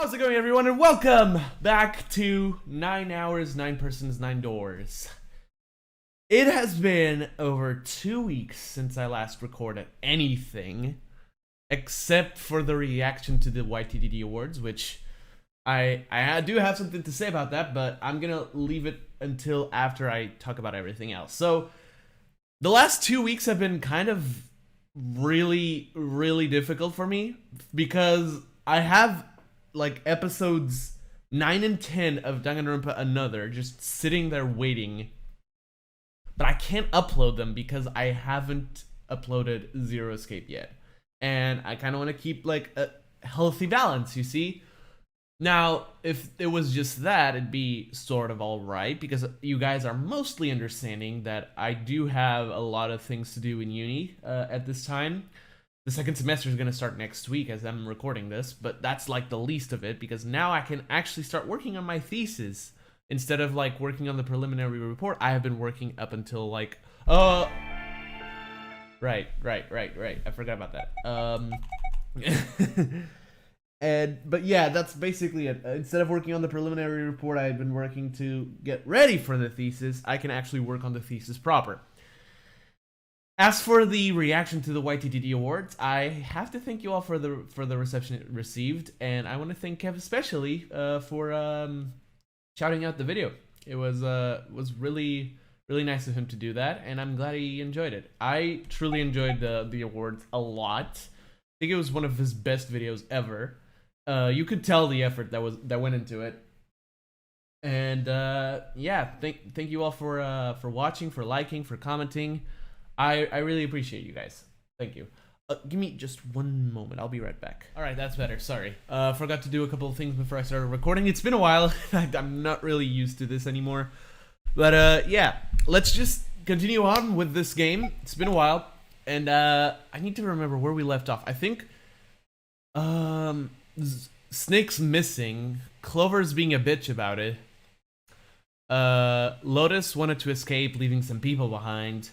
How's it going, everyone, and welcome back to 9 Hours, 9 Persons, 9 Doors. It has been over 2 weeks since I last recorded anything, except for the reaction to the YTDD Awards, which I do have something to say about that, but I'm gonna leave it until after I talk about everything else. So, the last 2 weeks have been kind of really difficult for me, because I have like episodes 9 and 10 of Danganronpa Another just sitting there waiting, but I can't upload them because I haven't uploaded Zero Escape yet, and I kind of want to keep like a healthy balance, you see. Now, if it was just that, it'd be sort of alright, because you guys are mostly understanding that I do have a lot of things to do in uni at this time. The second semester is going to start next week as I'm recording this, but that's like the least of it, because now I can actually start working on my thesis. Instead of like working on the preliminary report, I have been working up until like, right. I forgot about that. But yeah, that's basically it. Instead of working on the preliminary report, I've been working to get ready for the thesis. I can actually work on the thesis proper. As for the reaction to the YTDD Awards, I have to thank you all for the reception it received, and I want to thank Kev especially for shouting out the video. It was really nice of him to do that, and I'm glad he enjoyed it. I truly enjoyed the awards a lot. I think it was one of his best videos ever. You could tell the effort that went into it. And yeah, thank you all for watching, for liking, for commenting. I really appreciate you guys. Thank you. Give me just one moment. I'll be right back. All right, that's better. Sorry. Forgot to do a couple of things before I started recording. It's been a while. I'm not really used to this anymore. But yeah, let's just continue on with this game. It's been a while, and I need to remember where we left off. I think Snake's missing. Clover's being a bitch about it. Lotus wanted to escape, leaving some people behind.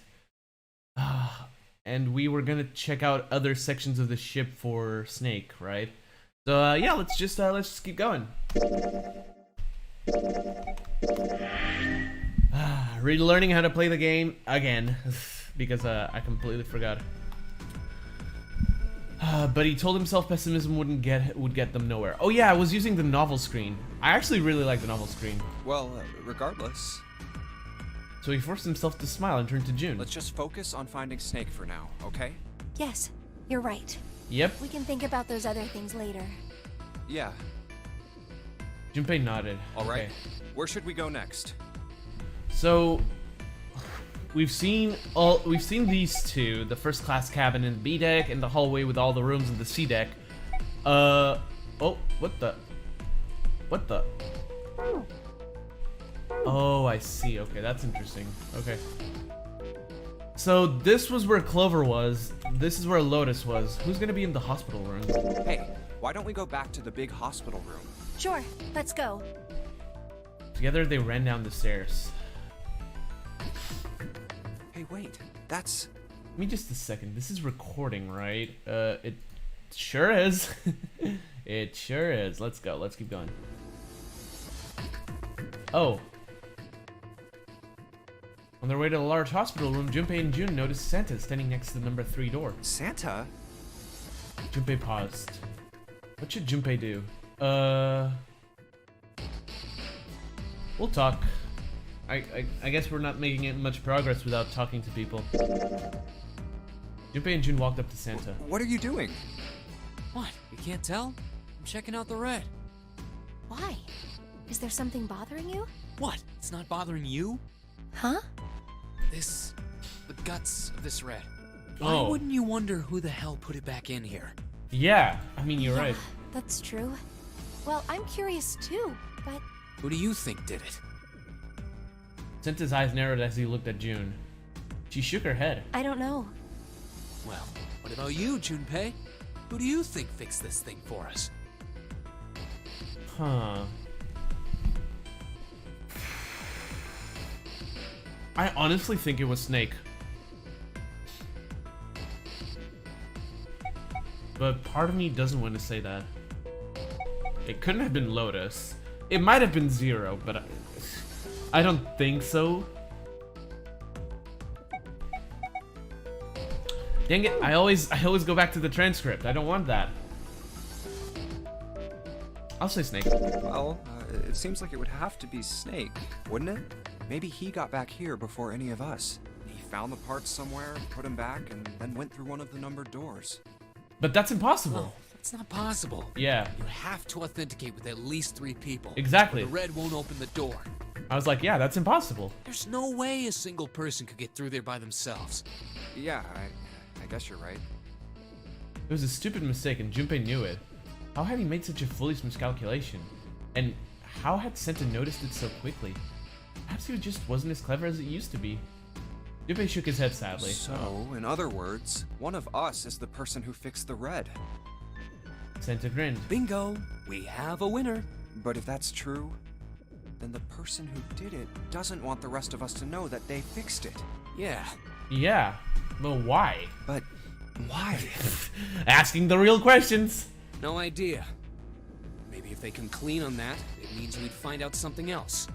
And we were gonna check out other sections of the ship for Snake, right? So yeah, let's just keep going. Relearning how to play the game again because I completely forgot. But he told himself pessimism would get them nowhere. Oh yeah, I was using the novel screen. I actually really like the novel screen. Well, regardless. So he forced himself to smile and turn to June. Let's just focus on finding Snake for now, okay? Yes, you're right. Yep. We can think about those other things later. Yeah. Junpei nodded. All right. Okay. Where should we go next? So we've seen these two, the first class cabin in the B deck and the hallway with all the rooms in the C deck. Oh, what the? Oh, I see. Okay, that's interesting. Okay. So this was where Clover was. This is where Lotus was. Who's gonna be in the hospital room? Hey, why don't we go back to the big hospital room? Sure, let's go. Together they ran down the stairs. Hey, wait. That's... Give me just a second. This is recording, right? It sure is. It sure is. Let's go. Let's keep going. Oh. On their way to the large hospital room, Junpei and June noticed Santa standing next to the number 3 door. Santa? Junpei paused. What should Junpei do? We'll talk. I guess we're not making much progress without talking to people. Junpei and June walked up to Santa. What are you doing? What? You can't tell? I'm checking out the red. Why? Is there something bothering you? What? It's not bothering you? Huh? The guts of this red. Why Oh. wouldn't you wonder who the hell put it back in here? Yeah, I mean, you're right. That's true. Well, I'm curious too, but... Who do you think did it? Santa's eyes narrowed as he looked at June. She shook her head. I don't know. Well, what about you, Junpei? Who do you think fixed this thing for us? Huh. I honestly think it was Snake. But part of me doesn't want to say that. It couldn't have been Lotus. It might have been Zero, but I don't think so. Dang it, I always go back to the transcript. I don't want that. I'll say Snake. Well, it seems like it would have to be Snake, wouldn't it? Maybe he got back here before any of us. He found the parts somewhere, put them back, and then went through one of the numbered doors. But that's impossible. No, that's not possible. Yeah. You have to authenticate with at least 3 people. Exactly. The red won't open the door. I was like, yeah, that's impossible. There's no way a single person could get through there by themselves. Yeah, I guess you're right. It was a stupid mistake, and Junpei knew it. How had he made such a foolish miscalculation? And how had Senta noticed it so quickly? Perhaps he just wasn't as clever as it used to be. Junpei shook his head sadly. So, in other words, one of us is the person who fixed the red. Senta grinned. Bingo! We have a winner. But if that's true, then the person who did it doesn't want the rest of us to know that they fixed it. Yeah. Yeah, but why? But why? Asking the real questions. No idea. Maybe if they come clean on that, it means we'd find out something else.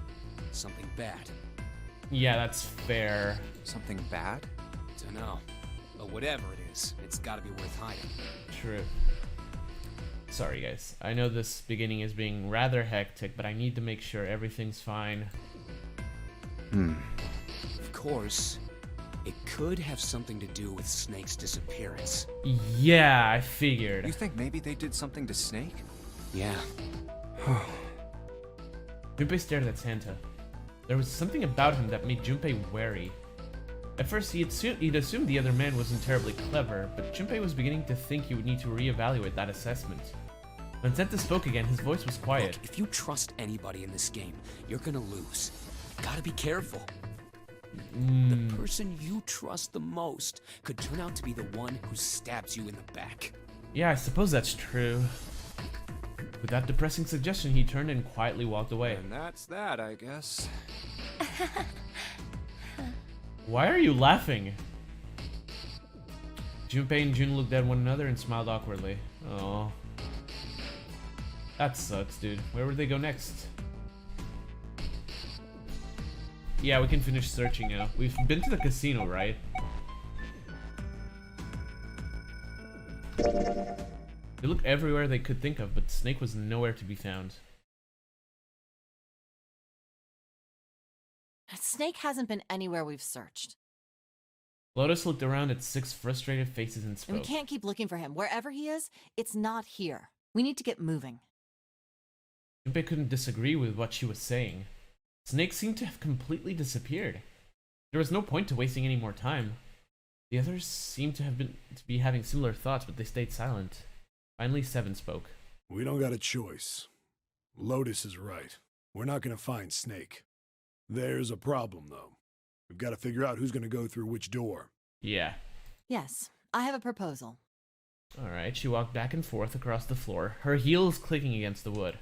Something bad. Yeah, that's fair. Something bad? Dunno. But whatever it is, it's gotta be worth hiding. True. Sorry guys, I know this beginning is being rather hectic, but I need to make sure everything's fine. Of course, it could have something to do with Snake's disappearance. Yeah, I figured. You think maybe they did something to Snake? Yeah. Junpei stared at Santa. There was something about him that made Junpei wary. At first, he'd assumed the other man wasn't terribly clever, but Junpei was beginning to think he would need to reevaluate that assessment. When Santa spoke again, his voice was quiet. Look, if you trust anybody in this game, you're gonna lose. Gotta be careful. The person you trust the most could turn out to be the one who stabs you in the back. Yeah, I suppose that's true. With that depressing suggestion, he turned and quietly walked away. And that's that, I guess. Why are you laughing? Junpei and Jun looked at one another and smiled awkwardly. Oh. That sucks, dude. Where would they go next? Yeah, we can finish searching now. We've been to the casino, right? They looked everywhere they could think of, but Snake was nowhere to be found. Snake hasn't been anywhere we've searched. Lotus looked around at 6 frustrated faces and And spoke. we can't keep looking for him. Wherever he is, it's not here. We need to get moving. Junpei couldn't disagree with what she was saying. Snake seemed to have completely disappeared. There was no point to wasting any more time. The others seemed to be having similar thoughts, but they stayed silent. Finally, Seven spoke. We don't got a choice. Lotus is right. We're not gonna find Snake. There's a problem, though. We've got to figure out who's gonna go through which door. Yeah. Yes, I have a proposal. Alright, she walked back and forth across the floor, her heels clicking against the wood.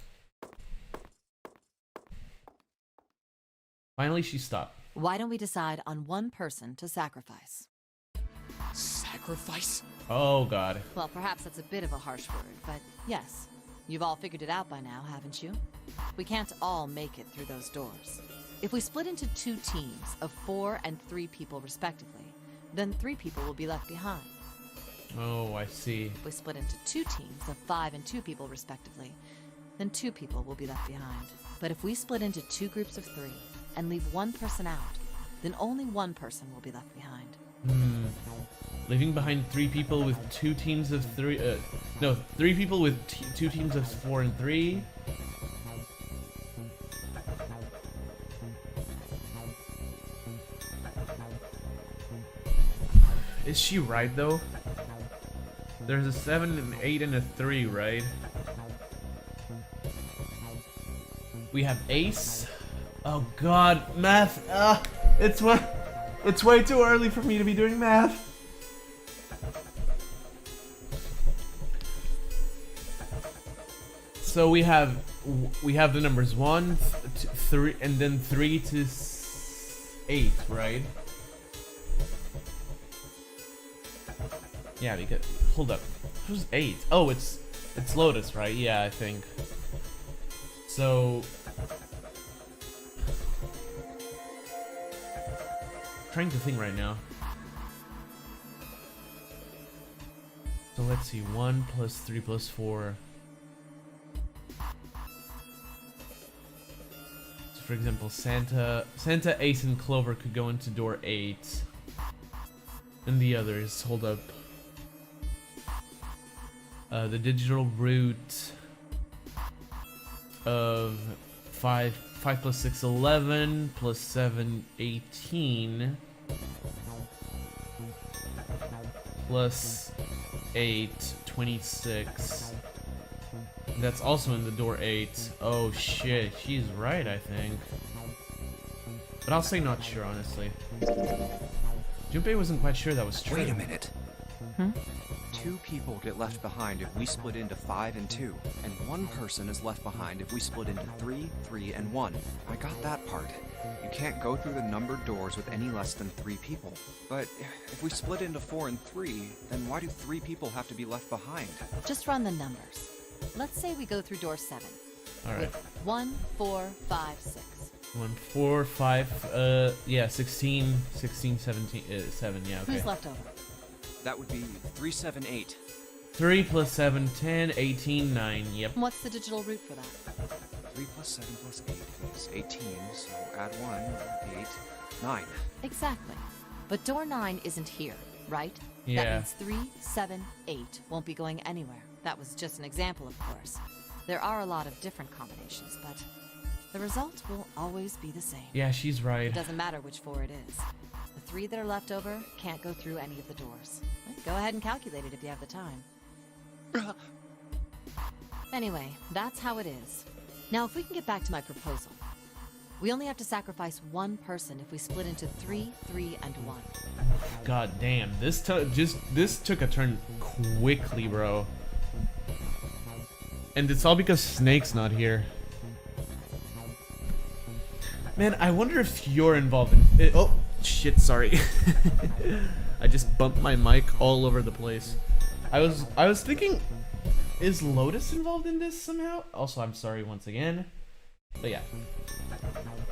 Finally, she stopped. Why don't we decide on one person to sacrifice? Sacrifice? Oh god. Well, perhaps that's a bit of a harsh word, but yes. You've all figured it out by now, haven't you? We can't all make it through those doors. If we split into 2 teams of 4 and 3 people respectively, then 3 people will be left behind. Oh, I see. If we split into 2 teams of 5 and 2 people respectively, then 2 people will be left behind. But if we split into 2 groups of 3 and leave 1 person out, then only 1 person will be left behind. Leaving behind 3 people with 2 teams of 3. No, 3 people with 2 teams of 4 and 3. Is she right though? There's a 7, an 8, and a 3, right? We have Ace. Oh god, math. It's way too early for me to be doing math. So we have the numbers 1, 3, and then 3 to 8, right? Yeah, because hold up, who's 8? Oh, it's Lotus, right? Yeah, I think. So, trying to think right now. So let's see, 1 plus 3 plus 4. So for example, Santa, Ace, and Clover could go into door 8. And the others, hold up. The digital root of 5 plus 6, 11, plus 7, 18, plus 8, 26. That's also in the door 8. Oh shit, she's right, I think. But I'll say not sure, honestly. Junpei wasn't quite sure that was true. Wait a minute. 2 people get left behind if we split into 5 and 2, and 1 person is left behind if we split into 3, 3, and 1. I got that part. You can't go through the numbered doors with any less than 3 people. But if we split into 4 and 3, then why do 3 people have to be left behind? Just run the numbers. Let's say we go through door 7. Alright. With 1, 4, 5, 6. 1, 4, 5, yeah, 16, 17, 7, yeah, okay. Who's left over? That would be 3, 7, 8. 3 plus 7, 10, 18, 9, yep. What's the digital root for that? 3 plus 7 plus 8 is 18, so add 1, 8, 9. Exactly. But door 9 isn't here, right? Yeah. That means 3, 7, 8 won't be going anywhere. That was just an example, of course. There are a lot of different combinations, but the result will always be the same. Yeah, she's right. It doesn't matter which 4 it is. The 3 that are left over can't go through any of the doors. Go ahead and calculate it if you have the time. Anyway, that's how it is. Now, if we can get back to my proposal. We only have to sacrifice 1 person if we split into 3, 3, and 1. God damn, this took a turn quickly, bro. And it's all because Snake's not here. Man, I wonder if you're involved in it. Oh, shit, sorry. I just bumped my mic all over the place. I was thinking, is Lotus involved in this somehow? Also, I'm sorry once again. But yeah.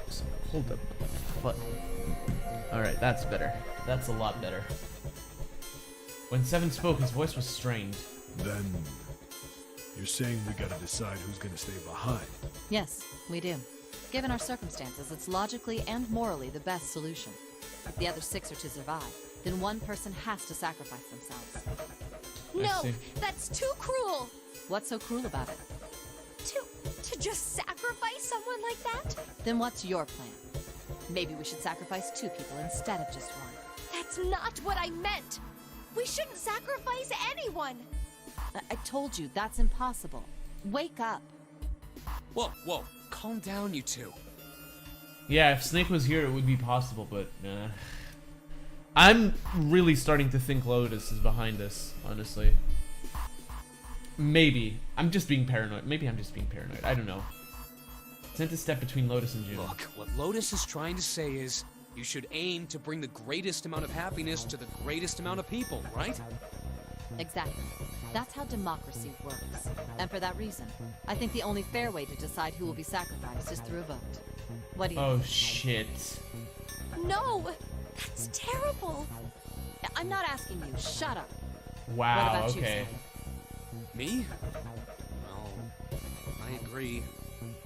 So, hold up. Alright, that's better. That's a lot better. When Seven spoke, his voice was strained. Then you're saying we gotta decide who's gonna stay behind. Yes, we do. Given our circumstances, it's logically and morally the best solution. If the other 6 are to survive, then 1 person has to sacrifice themselves. No, see. that's too cruel. What's so cruel about it? To just sacrifice someone like that? Then what's your plan? Maybe we should sacrifice 2 people instead of just 1. That's not what I meant. We shouldn't sacrifice anyone. I told you, that's impossible. Wake up. Whoa, whoa. Calm down, you two. Yeah, if Snake was here, it would be possible, but I'm really starting to think Lotus is behind this, honestly. Maybe. I'm just being paranoid. Maybe I'm just being paranoid. I don't know. Sent a step between Lotus and June. Look, what Lotus is trying to say is, you should aim to bring the greatest amount of happiness to the greatest amount of people, right? Exactly. That's how democracy works. And for that reason, I think the only fair way to decide who will be sacrificed is through a vote. What do you Oh, think? shit. No, that's terrible. I'm not asking you. Shut up. Wow, What about you, okay. Sam? Me? Well, I agree,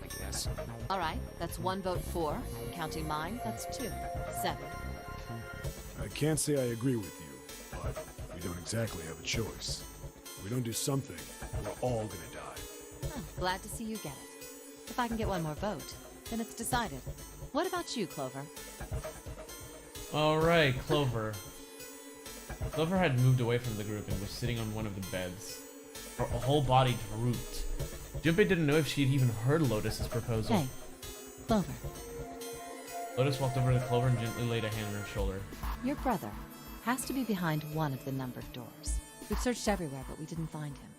I guess. All right, that's 1 vote for. Counting mine, that's 2. 7. I can't say I agree with you, but we don't exactly have a choice. If we don't do something, we're all gonna die. Huh, glad to see you get it. If I can get 1 more vote, then it's decided. What about you, Clover? Alright, Clover. Clover had moved away from the group and was sitting on one of the beds. Her whole body drooped. Junpei didn't know if she had even heard Lotus's proposal. Hey, Clover. Lotus walked over to Clover and gently laid a hand on her shoulder. Your brother has to be behind one of the numbered doors. We've searched everywhere, but we didn't find him.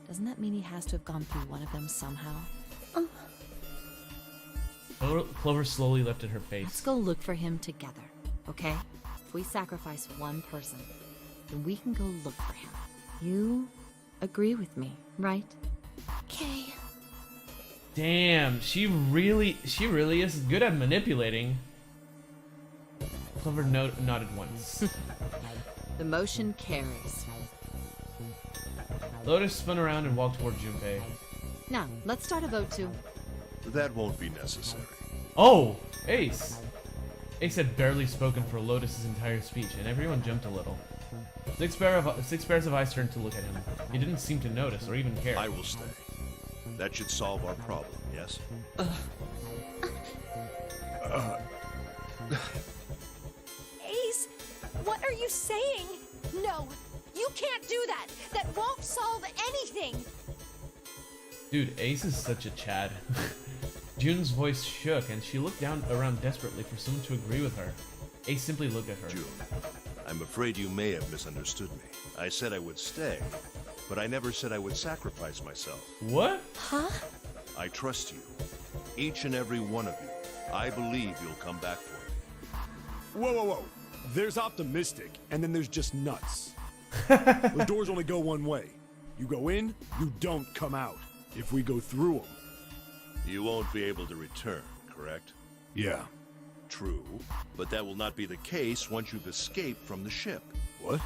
Doesn't that mean he has to have gone through one of them somehow? Clover slowly lifted her Let's face. go look for him together, okay? If we sacrifice 1 person, then we can go look for him. You agree with me, right? Okay. Damn, she really is good at manipulating. Clover nodded once. The motion carries. Lotus spun around and walked toward Junpei. Now, let's start a vote too. That won't be necessary. Oh, Ace. Ace had barely spoken for Lotus's entire speech, and everyone jumped a little. Six pairs of eyes turned to look at him. He didn't seem to notice or even care. I will stay. That should solve our problem, yes? Ace, what are you saying? No, you can't do that. That won't solve anything. Dude, Ace is such a Chad. June's voice shook, and she looked around desperately for someone to agree with her. Ace simply looked at her. June, I'm afraid you may have misunderstood me. I said I would stay, but I never said I would sacrifice myself. What? Huh? I trust you. Each and every one of you. I believe you'll come back for me. Whoa, whoa, whoa. There's optimistic, and then there's just nuts. The doors only go one way. You go in, you don't come out. If we go through them. You won't be able to return, correct? Yeah. True, but that will not be the case once you've escaped from the ship. What?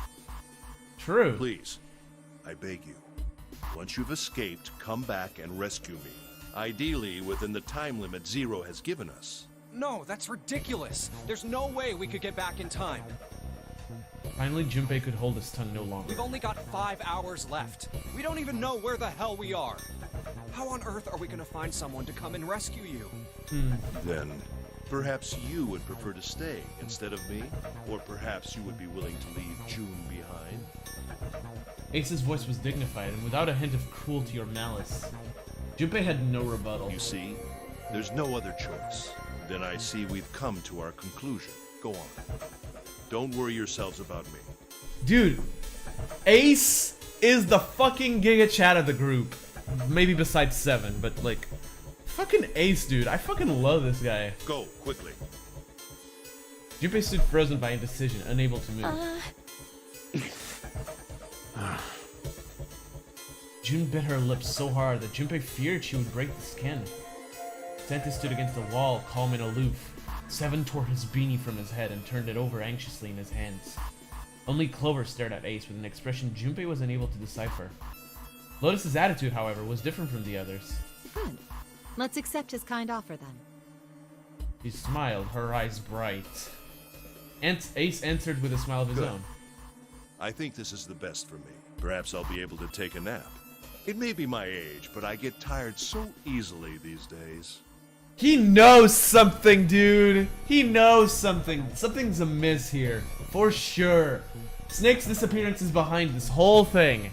True. Please, I beg you. Once you've escaped, come back and rescue me. Ideally, within the time limit Zero has given us. No, that's ridiculous. There's no way we could get back in time. Finally, Junpei could hold his tongue no longer. We've only got 5 hours left. We don't even know where the hell we are. How on earth are we gonna find someone to come and rescue you? Then, perhaps you would prefer to stay instead of me? Or perhaps you would be willing to leave June behind? Ace's voice was dignified and without a hint of cruelty or malice. Junpei had no rebuttal. You see, there's no other choice. Then I see we've come to our conclusion. Go on. Don't worry yourselves about me. Dude, Ace is the fucking Giga Chat of the group. Maybe besides Seven, but like, fucking Ace, dude. I fucking love this guy. Go, quickly. Junpei stood frozen by indecision, unable to move. June bit her lips so hard that Junpei feared she would break the skin. Santa stood against the wall, calm and aloof. Seven tore his beanie from his head and turned it over anxiously in his hands. Only Clover stared at Ace with an expression Junpei was unable to decipher. Lotus's attitude, however, was different from the others. Good. Let's accept his kind offer then. She smiled, her eyes bright. Ace answered with a smile of his Good. own. I think this is the best for me. Perhaps I'll be able to take a nap. It may be my age, but I get tired so easily these days. He knows something, dude. He knows something. Something's amiss here, for sure. Snake's disappearance is behind this whole thing.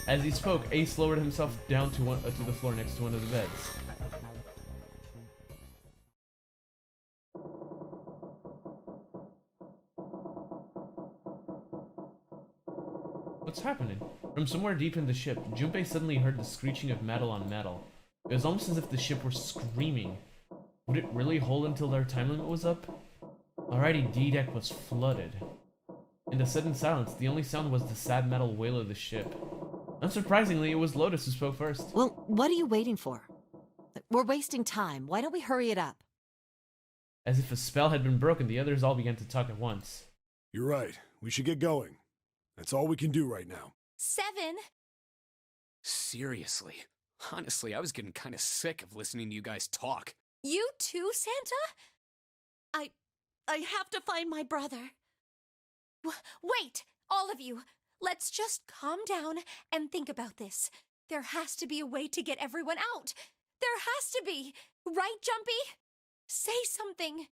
As he spoke, Ace lowered himself down to the floor next to one of the beds. What's happening? From somewhere deep in the ship, Junpei suddenly heard the screeching of metal on metal. It was almost as if the ship were screaming. Would it really hold until their time limit was up? Already, D-Deck was flooded. In the sudden silence, the only sound was the sad metal wail of the ship. Unsurprisingly, it was Lotus who spoke first. Well, what are you waiting for? We're wasting time. Why don't we hurry it up? As if a spell had been broken, the others all began to talk at once. You're right. We should get going. That's all we can do right now. 7. Seriously. Honestly, I was getting kind of sick of listening to you guys talk. You too, Santa? I have to find my brother. Wait, all of you. Let's just calm down and think about this. There has to be a way to get everyone out. There has to be. Right, Jumpy? Say something.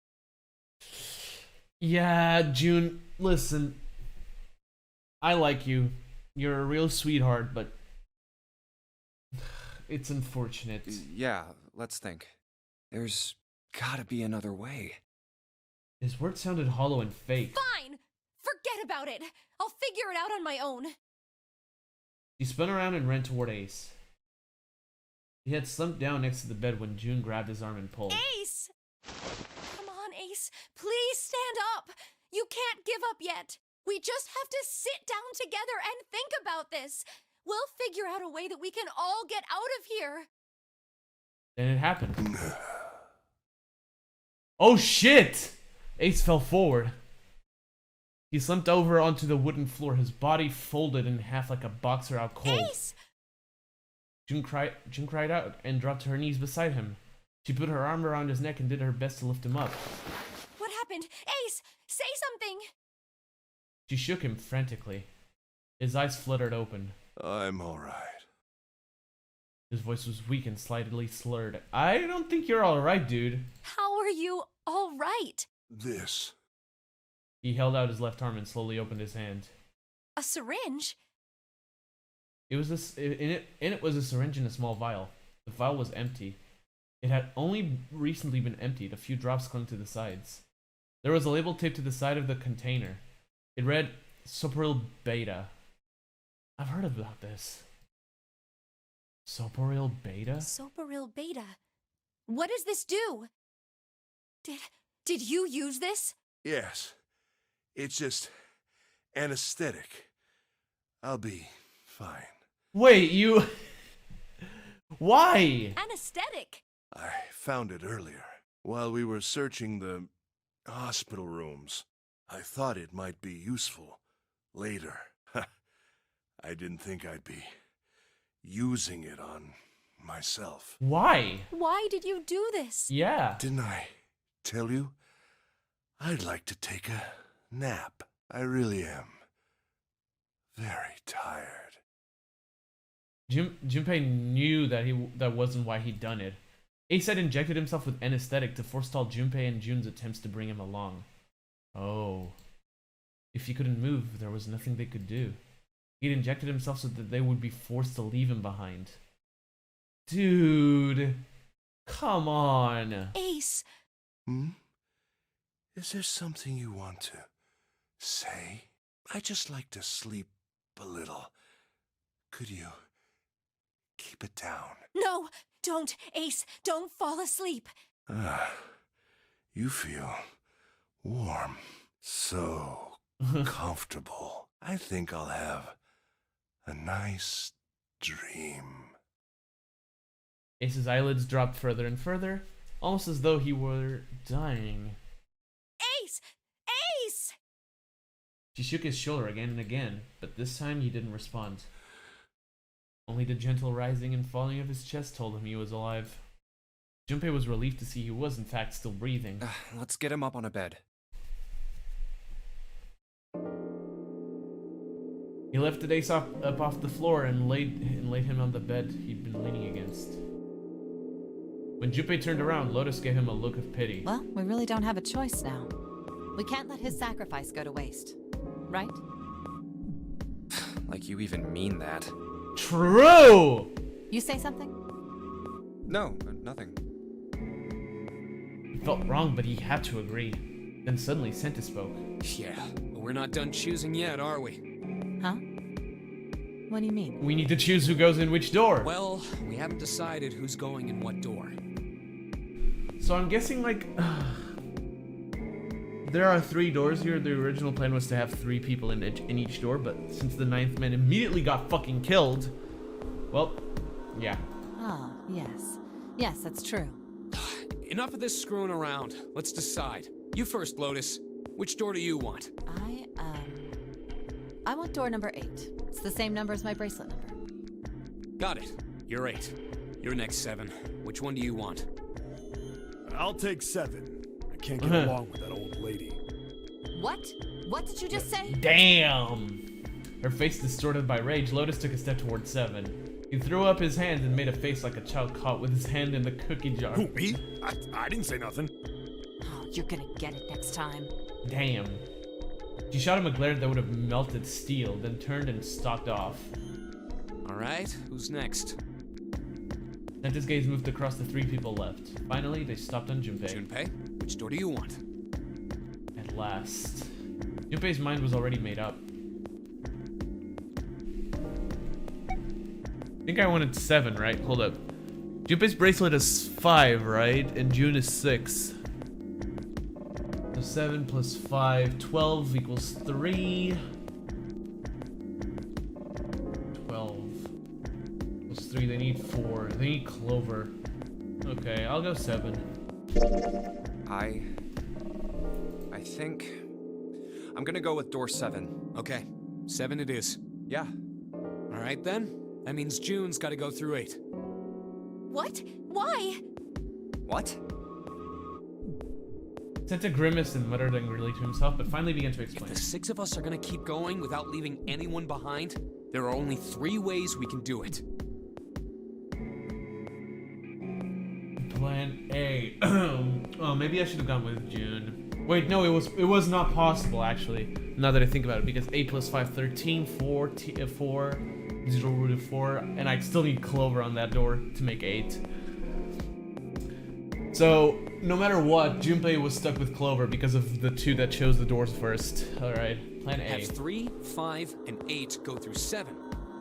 Yeah, June, listen. I like you. You're a real sweetheart, but it's unfortunate. Yeah, let's think. There's gotta be another way. His words sounded hollow and fake. Fine! Forget about it. I'll figure it out on my own. He spun around and ran toward Ace. He had slumped down next to the bed when June grabbed his arm and pulled. Ace! Come on, Ace. Please stand up. You can't give up yet. We just have to sit down together and think about this. We'll figure out a way that we can all get out of here. Then it happened. Oh shit! Ace fell forward. He slumped over onto the wooden floor, his body folded in half like a boxer out cold. Ace! June cried out and dropped to her knees beside him. She put her arm around his neck and did her best to lift him up. What happened? Ace! Say something! She shook him frantically. His eyes fluttered open. I'm alright. His voice was weak and slightly slurred. I don't think you're alright, dude. How are you all right? This. He held out his left arm and slowly opened his hand. A syringe? In it was a syringe and a small vial. The vial was empty. It had only recently been emptied. A few drops clung to the sides. There was a label taped to the side of the container. It read, Soporil Beta. I've heard about this. Soporil Beta? Soporil Beta. What does this do? Did you use this? Yes. It's just anesthetic. I'll be fine. Wait, you... Why? Anesthetic. I found it earlier, while we were searching the hospital rooms. I thought it might be useful later. I didn't think I'd be using it on myself. Why? Why did you do this? Yeah. Didn't I tell you? I'd like to take a nap. I really am very tired. Junpei knew that wasn't why he'd done it. Ace had injected himself with anesthetic to forestall Junpei and Jun's attempts to bring him along. Oh. If he couldn't move, there was nothing they could do. He'd injected himself so that they would be forced to leave him behind. Dude. Come on. Ace. Is there something you want to say? I just like to sleep a little. Could you keep it down? No, don't, Ace. Don't fall asleep. You feel warm. So comfortable. I think I'll have a nice dream. Ace's eyelids dropped further and further, almost as though he were dying. Ace! Ace! She shook his shoulder again and again, but this time he didn't respond. Only the gentle rising and falling of his chest told him he was alive. Junpei was relieved to see he was in fact still breathing. Let's get him up on a bed. He lifted Ace up off the floor and laid him on the bed he'd been leaning against. When Junpei turned around, Lotus gave him a look of pity. Well, we really don't have a choice now. We can't let his sacrifice go to waste, right? Like you even mean that. True! You say something? No, nothing. He felt wrong, but he had to agree. Then suddenly Santa spoke. Yeah, but we're not done choosing yet, are we? Huh? What do you mean? We need to choose who goes in which door. Well, we haven't decided who's going in what door. So I'm guessing, like, there are 3 doors here. The original plan was to have 3 people in each door, but since the 9th man immediately got fucking killed, well, yeah. Ah, yes. Yes, that's true. Enough of this screwing around. Let's decide. You first, Lotus. Which door do you want? I want door number 8. It's the same number as my bracelet number. Got it. You're 8. You're next, 7. Which one do you want? I'll take 7. I can't get along with that old lady. What? What did you just say? Damn! Her face distorted by rage, Lotus took a step towards 7. He threw up his hands and made a face like a child caught with his hand in the cookie jar. Who, me? I didn't say nothing. Oh, you're gonna get it next time. Damn. She shot him a glare that would have melted steel, then turned and stalked off. Alright, who's next? Santa's gaze moved across the 3 people left. Finally, they stopped on Junpei. Junpei, which door do you want? At last. Junpei's mind was already made up. I think I wanted 7, right? Hold up. Junpei's bracelet is 5, right? And June is 6. So 7 plus 5, 12 equals 3. 12 plus 3, they need 4. They need Clover. Okay, I'll go 7. I think I'm gonna go with door 7. Okay, 7 it is. Yeah. All right then. That means June's got to go through 8. What? Why? What? Santa grimaced and muttered angrily to himself, but finally began to If explain. the 6 of us are going to keep going without leaving anyone behind, there are only 3 ways we can do it. Plan A. Oh, maybe I should have gone with June. Wait, no, it was not possible actually. Now that I think about it, because 8 plus 5, 13, 4, 0 root of 4, and I still need Clover on that door to make 8. So no matter what, Junpei was stuck with Clover because of the 2 that chose the doors first. All right, plan A. Have 3, 5, and 8 go through 7,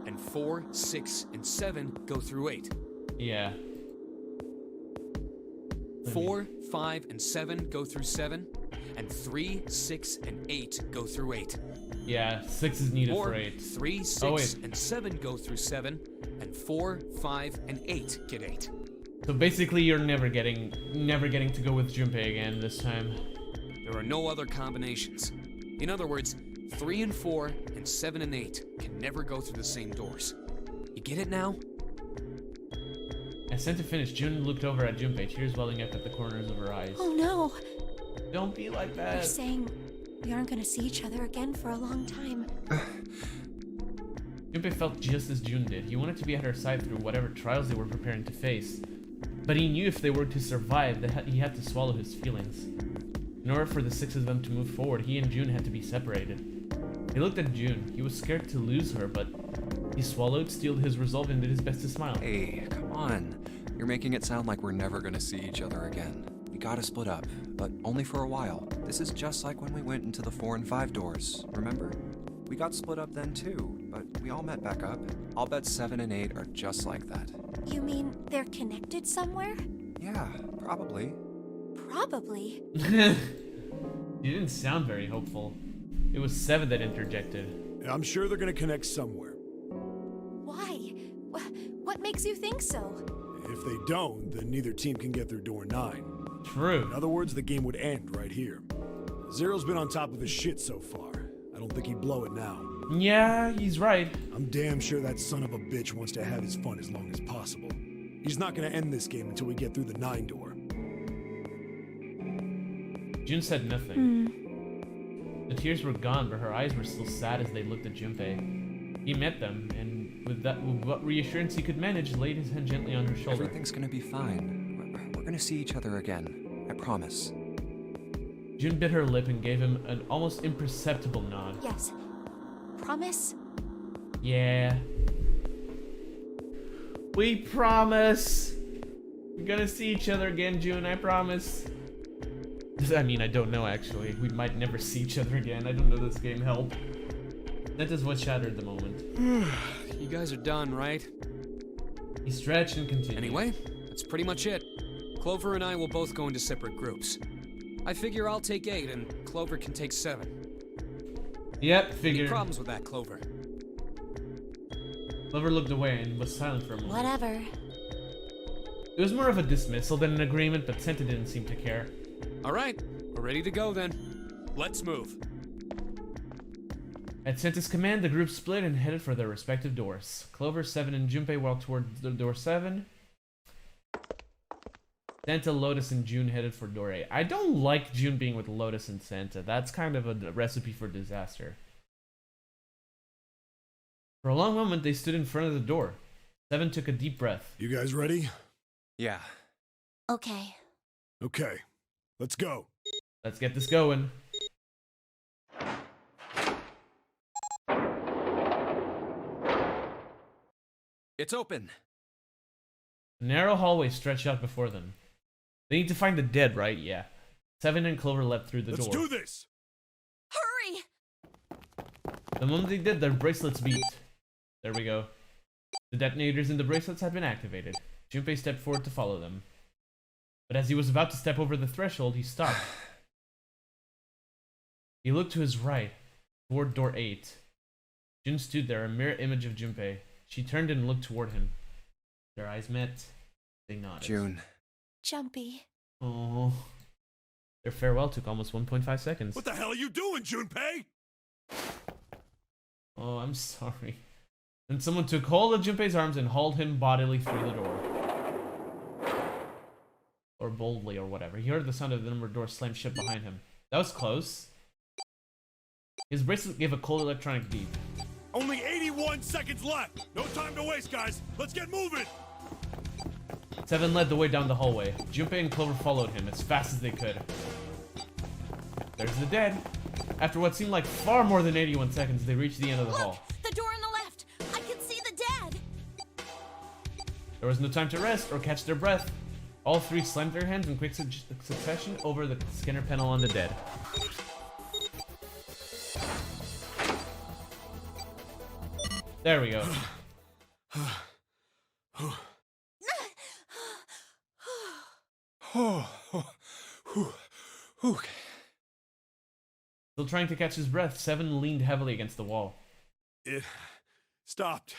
and 4, 6, and 7 go through 8. Yeah. 4, 5, and 7 go through 7, and 3, 6, and 8 go through 8. Yeah, 6 is needed Or for 8. 3, 6, Oh, wait. and 7 go through 7, and 4, 5, and 8 get 8. So basically, you're never getting to go with Junpei again this time. There are no other combinations. In other words, 3 and 4 and 7 and 8 can never go through the same doors. You get it now? As Santa finished, June looked over at Junpei, tears welling up at the corners of her eyes. Oh no. Don't be like You're that. saying we aren't gonna see each other again for a long time. Junpei felt just as June did. He wanted to be at her side through whatever trials they were preparing to face. But he knew if they were to survive, that he had to swallow his feelings. In order for the 6 of them to move forward, he and June had to be separated. He looked at June. He was scared to lose her, but he swallowed, steeled his resolve, and did his best to smile. Hey, come on. You're making it sound like we're never gonna see each other again. We gotta split up, but only for a while. This is just like when we went into the 4 and 5 doors, remember? We got split up then too, but we all met back up. I'll bet 7 and 8 are just like that. You mean they're connected somewhere? Yeah, probably. Probably. You didn't sound very hopeful. It was 7 that interjected. I'm sure they're gonna connect somewhere. Why? What makes you think so? If they don't, then neither team can get through door 9. True. In other words, the game would end right here. Zero's been on top of his shit so far. I don't think he'd blow it now. Yeah, he's right. I'm damn sure that son of a bitch wants to have his fun as long as possible. He's not gonna end this game until we get through the 9 door. June said nothing. The tears were gone, but her eyes were still sad as they looked at Junpei. He met them, and with what reassurance he could manage, laid his hand gently on her shoulder. Everything's gonna be fine. We're gonna see each other again. I promise. June bit her lip and gave him an almost imperceptible nod. Yes. Promise? Yeah. We promise. We're gonna see each other again, June, I promise. I mean, I don't know, actually. We might never see each other again. I don't know this game. Help. That is what shattered the moment. You guys are done, right? He stretched and continued. Anyway, that's pretty much it. Clover and I will both go into separate groups. I figure I'll take 8 and Clover can take 7. Yep, Any figured. problems with that, Clover? Clover looked away and was silent for a moment. Whatever. It was more of a dismissal than an agreement, but Senta didn't seem to care. All right, we're ready to go then. Let's move. At Senta's command, the group split and headed for their respective doors. Clover, 7, and Junpei walked toward the door 7. Santa, Lotus, and June headed for door 8. I don't like June being with Lotus and Santa. That's kind of a recipe for disaster. For a long moment, they stood in front of the door. 7 took a deep breath. You guys ready? Yeah. Okay. Okay. Let's go. Let's get this going. It's open. A narrow hallway stretched out before them. They need to find the dead, right? Yeah. 7 and Clover leapt through the Let's door. do this! Hurry! The moment they did, their bracelets beeped. There we go. The detonators in the bracelets had been activated. Junpei stepped forward to follow them. But as he was about to step over the threshold, he stopped. He looked to his right, toward door 8. Jun stood there, a mirror image of Junpei. She turned and looked toward him. Their eyes met. They nodded. June, Jumpy. Oh. Their farewell took almost 1.5 seconds. What the hell are you doing, Junpei? Oh, I'm sorry. Then someone took hold of Junpei's arms and hauled him bodily through the door. Or boldly, or whatever. He heard the sound of the numbered door slam shut behind him. That was close. His bracelet gave a cold electronic beep. Only 81 seconds left. No time to waste, guys. Let's get moving. Seven led the way down the hallway. Junpei and Clover followed him as fast as they could. There's the dead. After what seemed like far more than 81 seconds, they reached the end of the hall. The door on the left. I can see the dead. There was no time to rest or catch their breath. All three slammed their hands in quick succession over the scanner panel on the dead. There we go. Still trying to catch his breath, Seven leaned heavily against the wall. It stopped.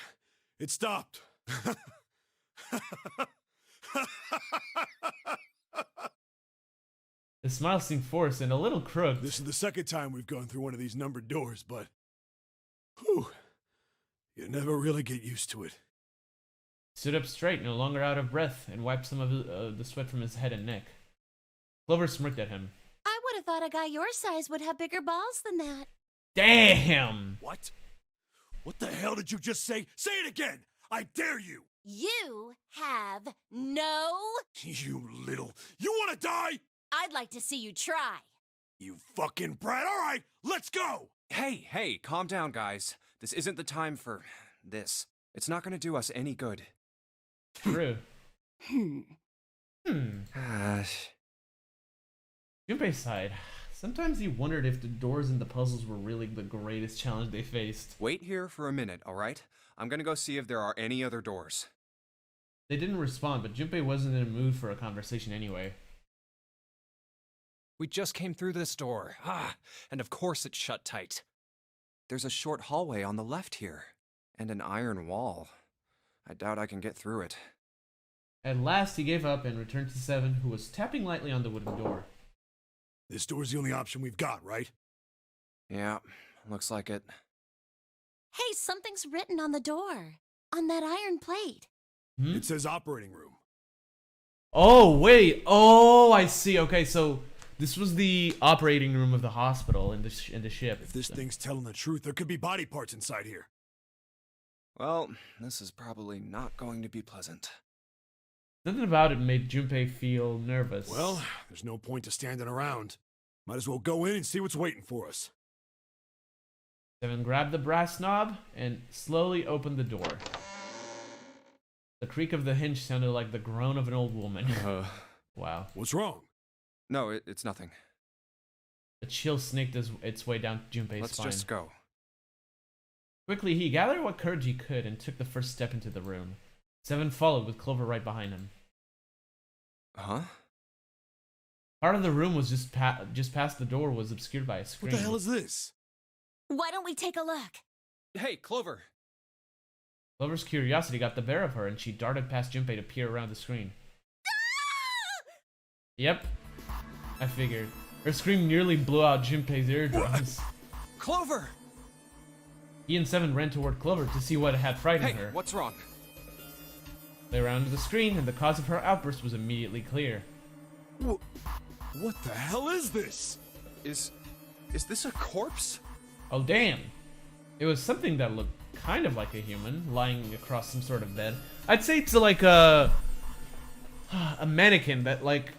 It stopped. His smile seemed forced and a little crooked. This is the second time we've gone through one of these numbered doors, but... Whew. You never really get used to it. Stood up straight, no longer out of breath, and wiped some of the sweat from his head and neck. Clover smirked at him. I would have thought a guy your size would have bigger balls than that. Damn! What? What the hell did you just say? Say it again! I dare you! You have no... You little... You wanna die? I'd like to see you try. You fucking brat! Alright, let's go! Hey, calm down, guys. This isn't the time for this. It's not gonna do us any good. True. Uh, Junpei sighed. Sometimes he wondered if the doors and the puzzles were really the greatest challenge they faced. Wait here for a minute, alright? I'm gonna go see if there are any other doors. They didn't respond, but Junpei wasn't in a mood for a conversation anyway. We just came through this door. And of course it's shut tight. There's a short hallway on the left here, and an iron wall. I doubt I can get through it. At last, he gave up and returned to Seven, who was tapping lightly on the wooden door. This door's the only option we've got, right? Yeah, looks like it. Hey, something's written on the door. On that iron plate. It says operating room. Oh, wait. Oh, I see. Okay, so this was the operating room of the hospital in the ship. If this thing's telling the truth, there could be body parts inside here. Well, this is probably not going to be pleasant. Something about it made Junpei feel nervous. Well, there's no point to standing around. Might as well go in and see what's waiting for us. Seven grabbed the brass knob and slowly opened the door. The creak of the hinge sounded like the groan of an old woman. Wow. What's wrong? No, it's nothing. A chill snaked its way down Junpei's Let's spine. just go. Quickly, he gathered what courage he could and took the first step into the room. Seven followed with Clover right behind him. Huh? Part of the room was just past the door was obscured by a screen. What the hell is this? Why don't we take a look? Hey, Clover! Clover's curiosity got the better of her, and she darted past Junpei to peer around the screen. Yep, I figured. Her scream nearly blew out Junpei's eardrums. Clover! He and Seven ran toward Clover to see what had frightened Hey, her. what's wrong? They rounded the screen, and the cause of her outburst was immediately clear. What the hell is this? Is this a corpse? Oh, damn. It was something that looked kind of like a human, lying across some sort of bed. I'd say it's like a mannequin that, like,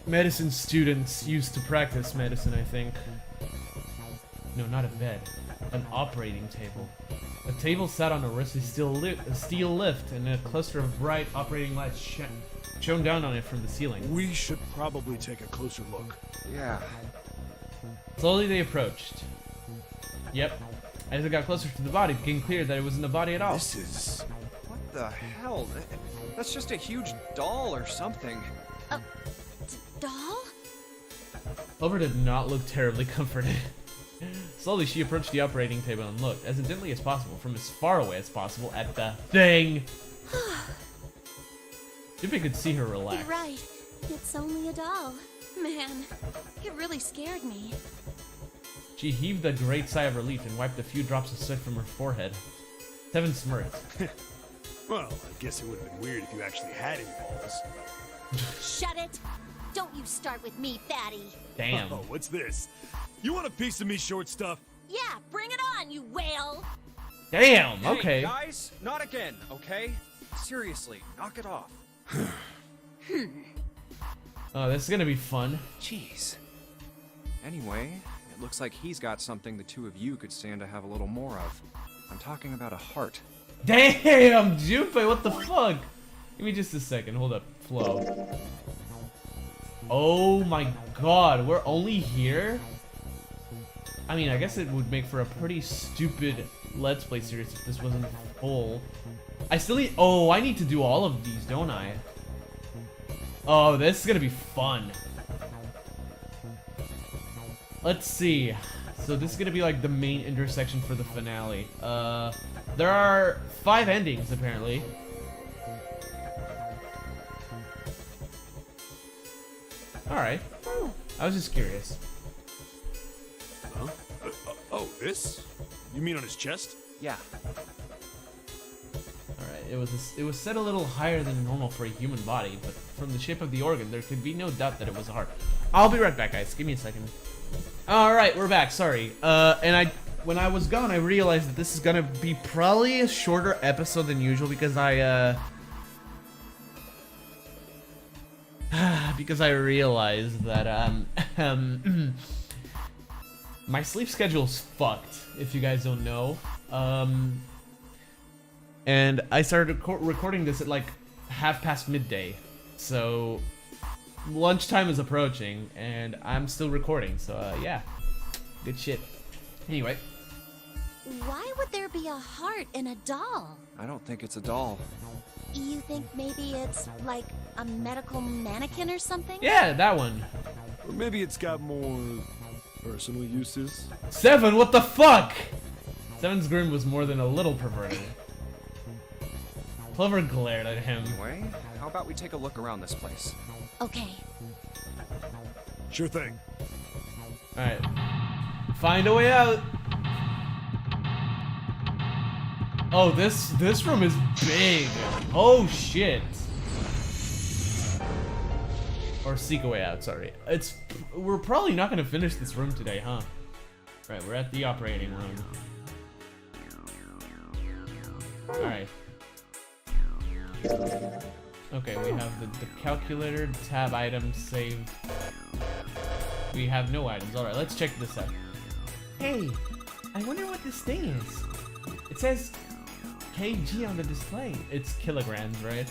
medicine students use to practice medicine, I think. No, not a bed. An operating table. The table sat on a rusty steel lift, and a cluster of bright operating lights shone down on it from the ceiling. We should probably take a closer look. Yeah. Slowly they approached. Yep. As they got closer to the body, it became clear that it wasn't a body at all. This is... What the hell? That's just a huge doll or something. Doll? Clover did not look terribly comforted. Slowly, she approached the operating table and looked, as intently as possible, from as far away as possible, at the thing. Junpei could see her relax. You're right. It's only a doll. Man, it really scared me. She heaved a great sigh of relief and wiped a few drops of sweat from her forehead. Seven smirked. Well, I guess it would have been weird if you actually had any balls. Shut it! Don't you start with me, fatty. Damn. Oh, what's this? You want a piece of me, short stuff? Yeah, bring it on, you whale! Damn, Hey, okay. guys, not again, okay? Seriously, knock it off. Oh, this is gonna be fun. Jeez. Anyway, it looks like he's got something the two of you could stand to have a little more of. I'm talking about a heart. Damn, Junpei, what the fuck? Give me just a second, hold up. Flow. Oh my god, we're only here? I mean, I guess it would make for a pretty stupid Let's Play series if this wasn't full. I still need— oh, I need to do all of these, don't I? Oh, this is gonna be fun. Let's see. So this is gonna be like the main intersection for the finale. There are 5 endings, apparently. Alright. I was just curious. Huh? Oh, this? You mean on his chest? Yeah. Alright, it was set a little higher than normal for a human body, but from the shape of the organ, there could be no doubt that it was a heart. I'll be right back, guys. Give me a second. Alright, we're back. Sorry. When I was gone, I realized that this is gonna be probably a shorter episode than usual because because I realized that, my sleep schedule's fucked, if you guys don't know. And I started recording this at like midday. So, lunchtime is approaching, and I'm still recording, so, yeah. Good shit. Anyway. Why would there be a heart in a doll? I don't think it's a doll. You think maybe it's like a medical mannequin or something? Yeah, that one. Or maybe it's got more personal uses? 7, what the fuck? 7's grin was more than a little perverted. Clover glared at him. Anyway, how about we take a look around this place? Okay. Sure thing. Alright. Find a way out. Oh, this room is big. Oh shit. Or seek a way out, sorry. We're probably not gonna finish this room today, huh? Right, we're at the operating room. Alright. Okay, we have the calculator, tab items, save. We have no items. Alright, let's check this out. Hey, I wonder what this thing is. It says kg on the display. It's kilograms, right?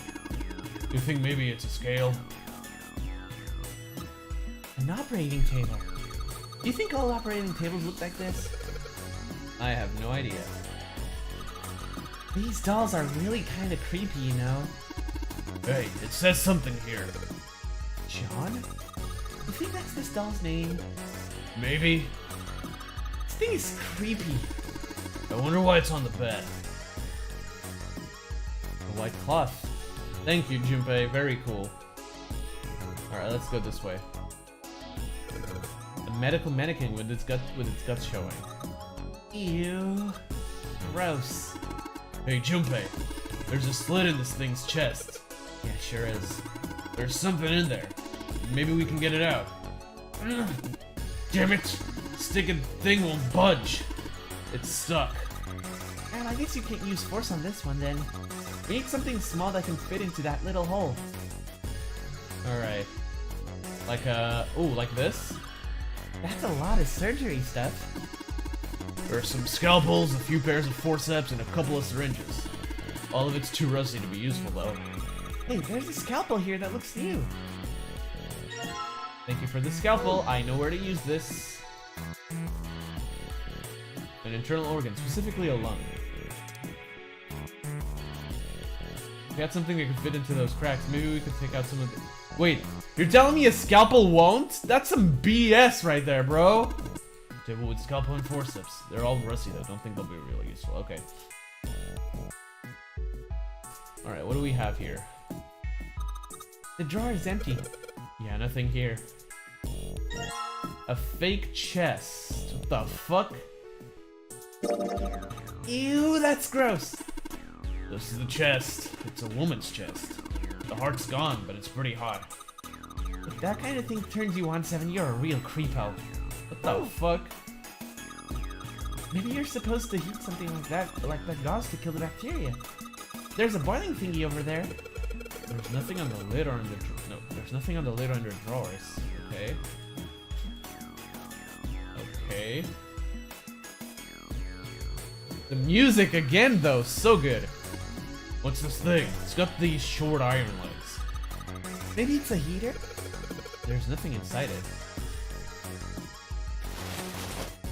You think maybe it's a scale? An operating table. Do you think all operating tables look like this? I have no idea. These dolls are really kind of creepy, you know? Hey, it says something here. John? You think that's this doll's name? Maybe. This thing is creepy. I wonder why it's on the bed. A white cloth. Thank you, Junpei. Very cool. Alright, let's go this way. A medical mannequin with its guts showing. Ew. Gross. Hey, Junpei. There's a slit in this thing's chest. Yeah, sure is. There's something in there. Maybe we can get it out. Ugh. Damn it! Sticking thing won't budge. It's stuck. Well, I guess you can't use force on this one then. We need something small that can fit into that little hole. Alright. Like like this? That's a lot of surgery stuff. There are some scalpels, a few pairs of forceps, and a couple of syringes. All of it's too rusty to be useful though. Hey, there's a scalpel here that looks new. Thank you for the scalpel. I know where to use this. An internal organ, specifically a lung. We got something that can fit into those cracks. Maybe we could take out some of the— Wait, you're telling me a scalpel won't? That's some BS right there, bro. Table with scalpel and forceps. They're all rusty though. Don't think they'll be really useful. Okay. Alright, what do we have here? The drawer is empty. Yeah, nothing here. A fake chest. What the fuck? Ew, that's gross. This is the chest. It's a woman's chest. The heart's gone, but it's pretty hot. If that kind of thing turns you on, Seven, you're a real creepo. What the fuck? Maybe you're supposed to heat something like that gauze to kill the bacteria. There's a boiling thingy over there. There's nothing on the lid or in the no. There's nothing on the lid or in the drawers. Okay. Okay. The music again, though, so good. What's this thing? It's got these short iron legs. Maybe it's a heater? There's nothing inside it.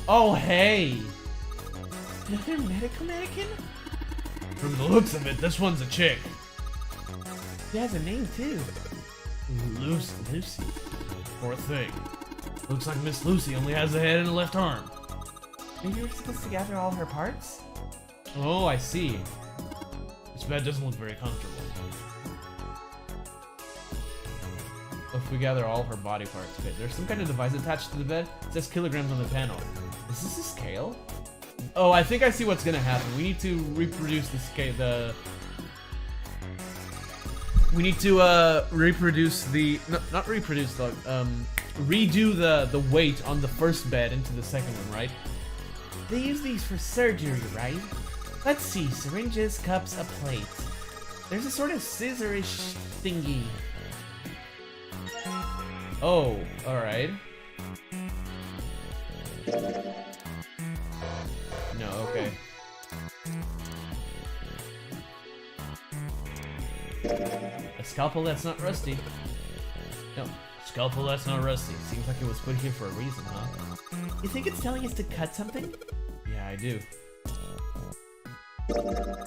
Oh, hey! Another medical mannequin? From the looks of it, this one's a chick. She has a name, too. Lucy. Poor thing. Looks like Miss Lucy only has a head and a left arm. Maybe you're supposed to gather all her parts? Oh, I see. This bed doesn't look very comfortable. If we gather all her body parts, okay, there's some kind of device attached to the bed. It says kilograms on the panel. Is this a scale? Oh, I think I see what's gonna happen. We need to reproduce the scale. We need to reproduce the not reproduce the redo the weight on the first bed into the second one, right? They use these for surgery, right? Let's see, syringes, cups, a plate. There's a sort of scissor-ish thingy. Oh, alright. No, okay. A scalpel that's not rusty. No, scalpel that's not rusty. Seems like it was put here for a reason, huh? You think it's telling us to cut something? Yeah, I do. Are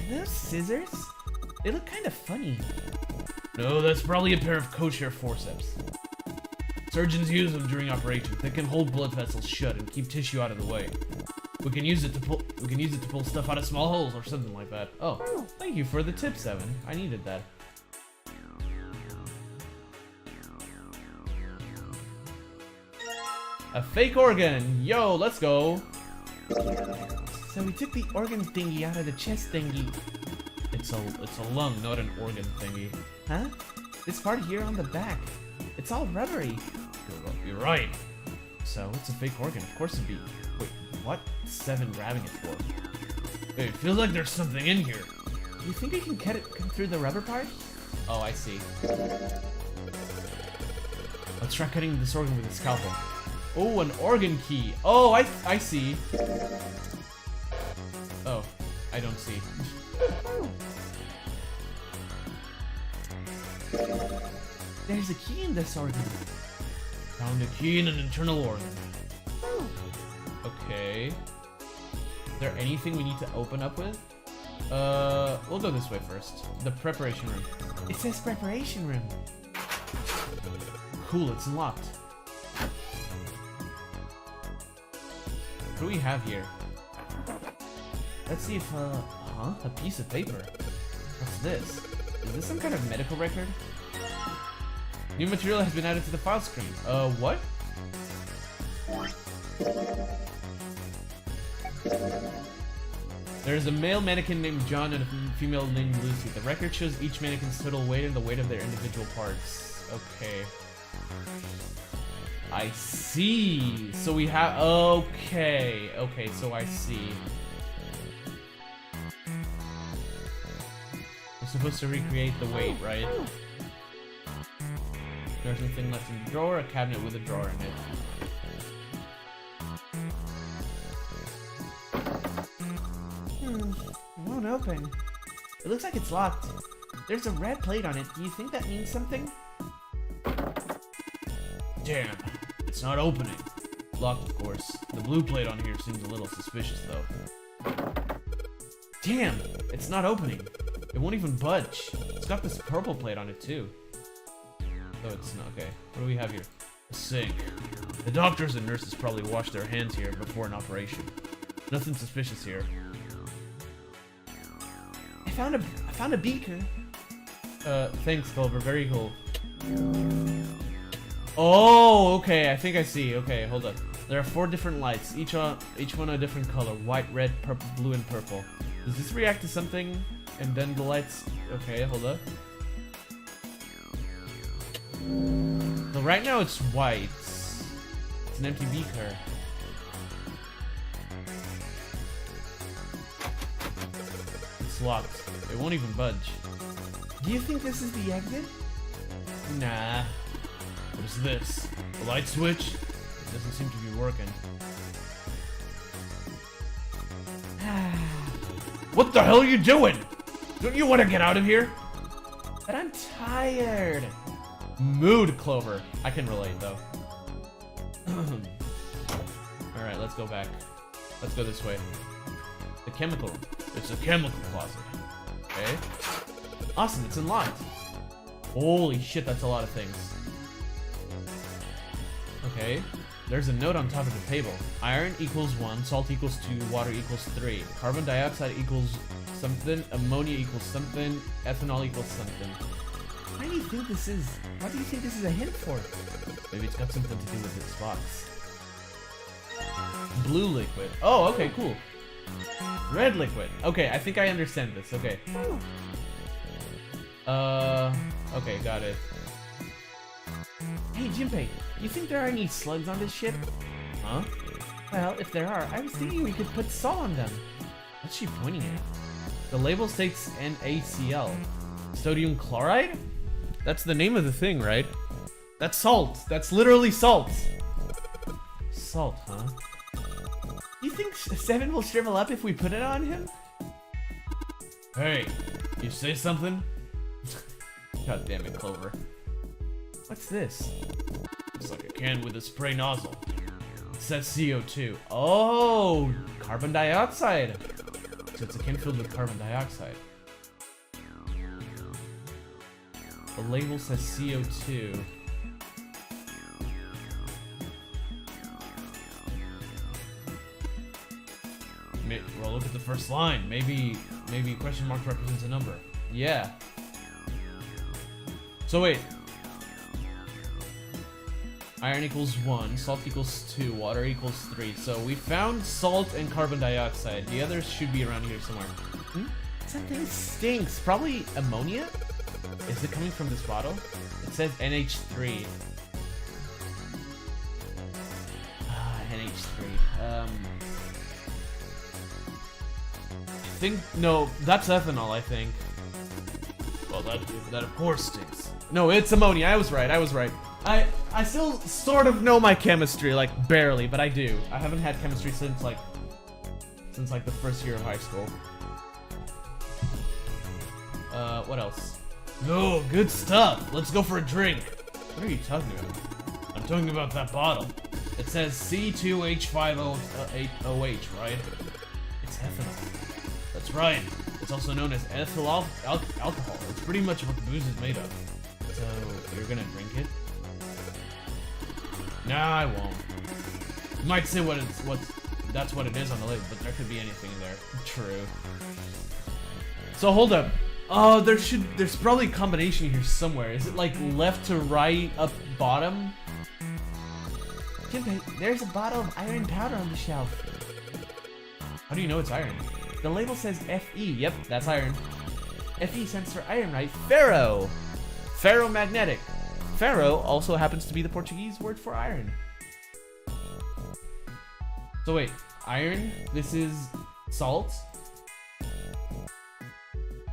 those scissors? They look kind of funny. No, that's probably a pair of kosher forceps. Surgeons use them during operations. They can hold blood vessels shut and keep tissue out of the way. We can use it to pull stuff out of small holes or something like that. Oh, thank you for the tip, Seven. I needed that. A fake organ! Yo, let's go! So we took the organ thingy out of the chest thingy. It's a lung, not an organ thingy. Huh? This part here on the back. It's all rubbery. You're right. So, it's a fake organ. Of course it'd be. Wait, what? Seven grabbing it for? Wait, it feels like there's something in here. You think we can cut through the rubber part? Oh, I see. Let's try cutting this organ with a scalpel. Oh, an organ key. Oh, I see. Oh, I don't see. There's a key in this organ. Found a key in an internal organ. Okay. Is there anything we need to open up with? We'll go this way first. The preparation room. It says preparation room. Cool, it's locked. What do we have here? Let's see if, a piece of paper. What's this? Is this some kind of medical record? New material has been added to the file screen. What? There's a male mannequin named John and a female named Lucy. The record shows each mannequin's total weight and the weight of their individual parts. Okay. I see. So we have... Okay. Okay, so I see. We're supposed to recreate the weight, right? There's nothing left in the drawer. A cabinet with a drawer in it. It won't open. It looks like it's locked. There's a red plate on it. Do you think that means something? Damn, it's not opening. Locked, of course. The blue plate on here seems a little suspicious, though. Damn, it's not opening. It won't even budge. It's got this purple plate on it, too. Oh, it's not. Okay, what do we have here? A sink. The doctors and nurses probably wash their hands here before an operation. Nothing suspicious here. I found a beaker. Thanks, Culver. Very cool. Oh, okay. I think I see. Okay, hold up. There are 4 different lights, each one a different color: white, red, purple, blue, and purple. Does this react to something? And then the lights. Okay, hold up. So right now it's white. It's an empty beaker. It's locked. It won't even budge. Do you think this is the exit? Nah. What is this? The light switch? It doesn't seem to be working. What the hell are you doing? Don't you want to get out of here? But I'm tired. Mood, Clover. I can relate, though. Alright, let's go back. Let's go this way. The chemical room. It's a chemical closet. Okay. Awesome, it's unlocked. Holy shit, that's a lot of things. Okay. There's a note on top of the table. Iron equals 1, salt equals 2, water equals 3. Carbon dioxide equals something, ammonia equals something, ethanol equals something. Why do you think this is? What do you think this is a hint for? Maybe it's got something to do with this box. Blue liquid. Oh, okay, cool. Red liquid. Okay, I think I understand this. Okay. Okay, got it. Hey, Jinpei, you think there are any slugs on this ship? Huh? Well, if there are, I was thinking we could put salt on them. What's she pointing at? The label states NaCl. Sodium chloride? That's the name of the thing, right? That's salt. That's literally salt. Salt, huh? You think Seven will shrivel up if we put it on him? Hey, you say something? God damn it, Clover. What's this? It's like a can with a spray nozzle. It says CO2. Oh, carbon dioxide. So it's a can filled with carbon dioxide. The label says CO2. Well, look at the first line. Maybe question mark represents a number. Yeah. So wait. Iron equals 1, salt equals 2, water equals 3. So we found salt and carbon dioxide. The others should be around here somewhere. Something stinks. Probably ammonia? Is it coming from this bottle? It says NH3. NH3. I think, no, that's ethanol, I think. Well, that of course stinks. No, it's ammonia. I was right. I still sort of know my chemistry, like barely, but I do. I haven't had chemistry since like the first year of high school. What else? No, good stuff. Let's go for a drink. What are you talking about? I'm talking about that bottle. It says C2H5OH, right? It's ethanol. That's right. It's also known as ethyl alcohol. It's pretty much what the booze is made of. So, you're gonna drink it? Nah, I won't. You might say that's what it is on the label, but there could be anything in there. True. So hold up. Oh, there's probably a combination here somewhere. Is it like left to right, up, bottom? Jinpei, there's a bottle of iron powder on the shelf. How do you know it's iron? The label says Fe. Yep, that's iron. Fe stands for iron, right? Ferro. Ferromagnetic. Ferro also happens to be the Portuguese word for iron. So wait, iron, this is salt.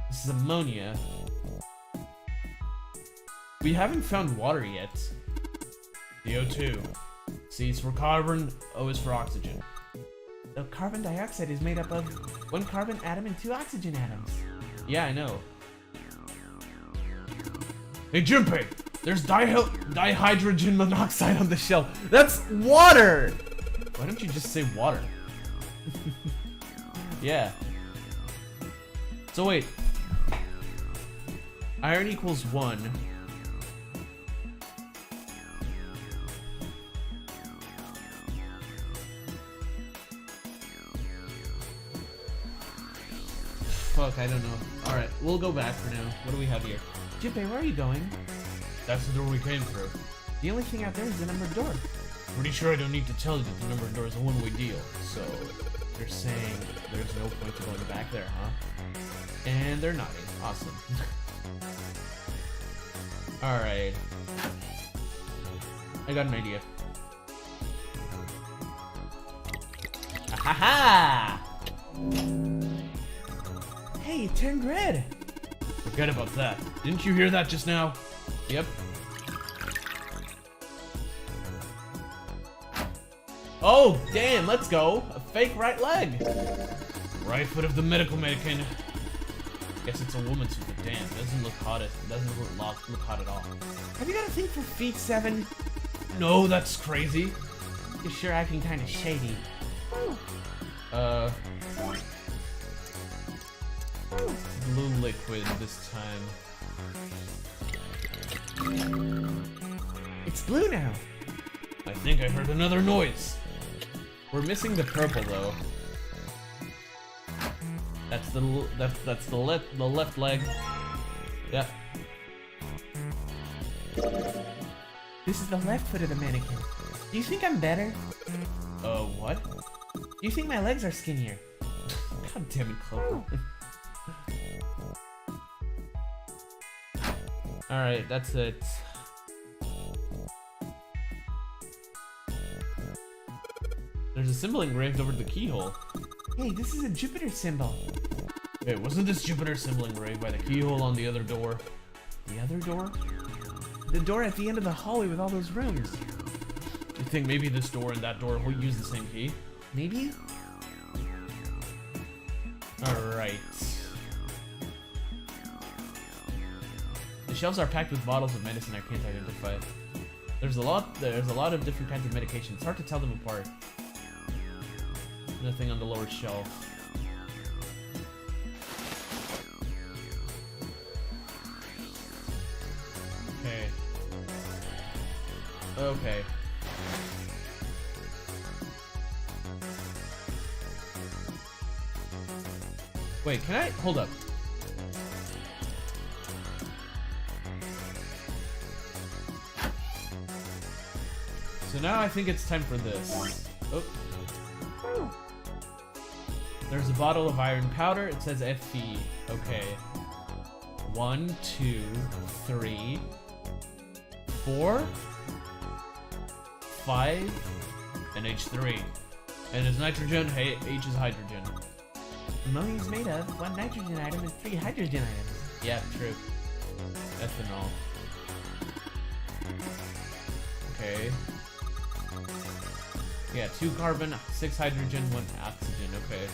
This is ammonia. We haven't found water yet. CO2. C is for carbon, O is for oxygen. The carbon dioxide is made up of 1 carbon atom and 2 oxygen atoms. Yeah, I know. Hey, Junpei! There's dihydrogen monoxide on the shelf. That's water! Why don't you just say water? Yeah. So wait. Iron equals 1. Fuck, I don't know. Alright, we'll go back for now. What do we have here? Jinpei, where are you going? That's the door we came through. The only thing out there is the numbered door. Pretty sure I don't need to tell you that the numbered door is a one-way deal. So, you're saying there's no point to going back there, huh? And they're nodding. Awesome. Alright. I got an idea. Ha! Hey, it turned red. Forget about that. Didn't you hear that just now? Yep. Oh, damn, let's go. A fake right leg. Right foot of the medical mannequin. Guess it's a woman's foot, but damn, doesn't look hot. Doesn't look hot at all. Have you got a thing for feet, 7? No, that's crazy. You're sure acting kind of shady. Blue liquid this time. It's blue now. I think I heard another noise. We're missing the purple though. That's the left leg. Yep. This is the left foot of the mannequin. Do you think I'm better? What? Do you think my legs are skinnier? God damn it, Clover. Alright, that's it. There's a symbol engraved over the keyhole. Hey, this is a Jupiter symbol. Wait, wasn't this Jupiter symbol engraved by the keyhole on the other door? The other door? The door at the end of the hallway with all those rooms. You think maybe this door and that door will use the same key? Maybe? Alright. The shelves are packed with bottles of medicine I can't identify. There's a lot of different kinds of medication. It's hard to tell them apart. Nothing on the lower shelf. Okay. Okay. Wait, can I? Hold up. So now I think it's time for this. Oh. There's a bottle of iron powder. It says Fe. Okay. 1, 2, 3, 4, 5, and H3. And it's nitrogen. Hey, H is hydrogen. Ammonia is made of 1 nitrogen atom and 3 hydrogen atoms. Yeah, true. Ethanol. Okay. Yeah, 2 carbon, 6 hydrogen, 1 oxygen. Okay.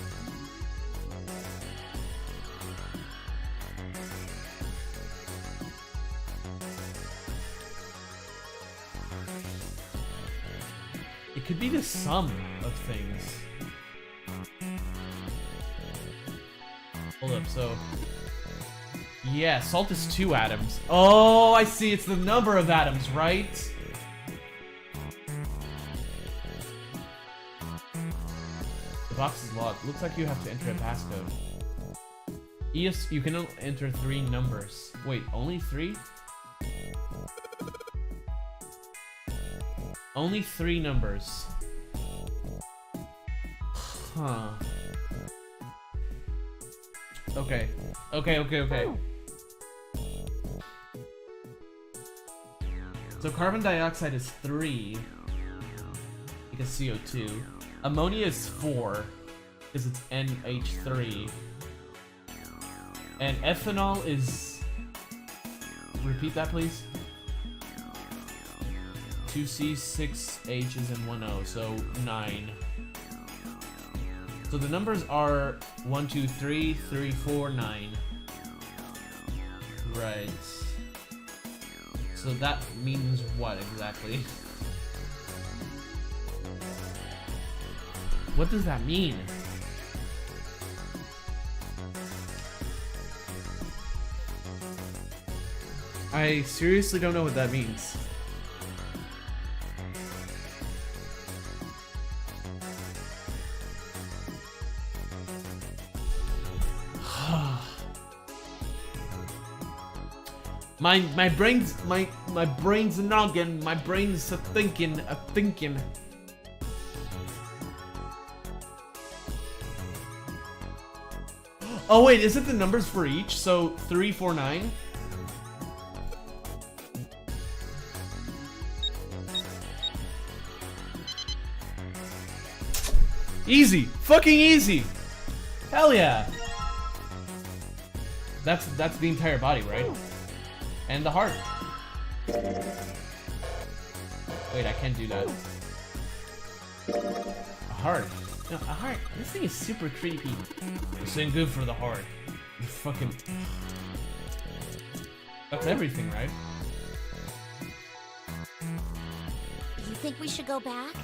It could be the sum of things. Hold up, so... Yeah, salt is 2 atoms. Oh, I see, it's the number of atoms, right? The box is locked. Looks like you have to enter a passcode. Yes, you can enter 3 numbers. Wait, only 3? Only 3 numbers. Huh. Okay. Okay. So carbon dioxide is 3. Because CO2. Ammonia is 4. Because it's NH3. And ethanol is... Repeat that, please. 2 C's, 6 H's, and 1 O, so 9. So the numbers are 1, 2, 3, 3, 4, 9. Right. So that means what exactly? What does that mean? I seriously don't know what that means. My brain's noggin. My brain's a thinking. Oh wait, is it the numbers for each? So 3, 4, 9. Easy, fucking easy. Hell yeah. That's the entire body, right? And the heart. Wait, I can't do that. A heart. No, a heart. This thing is super creepy. This ain't good for the heart. You fucking. That's everything, right? You think we should go back?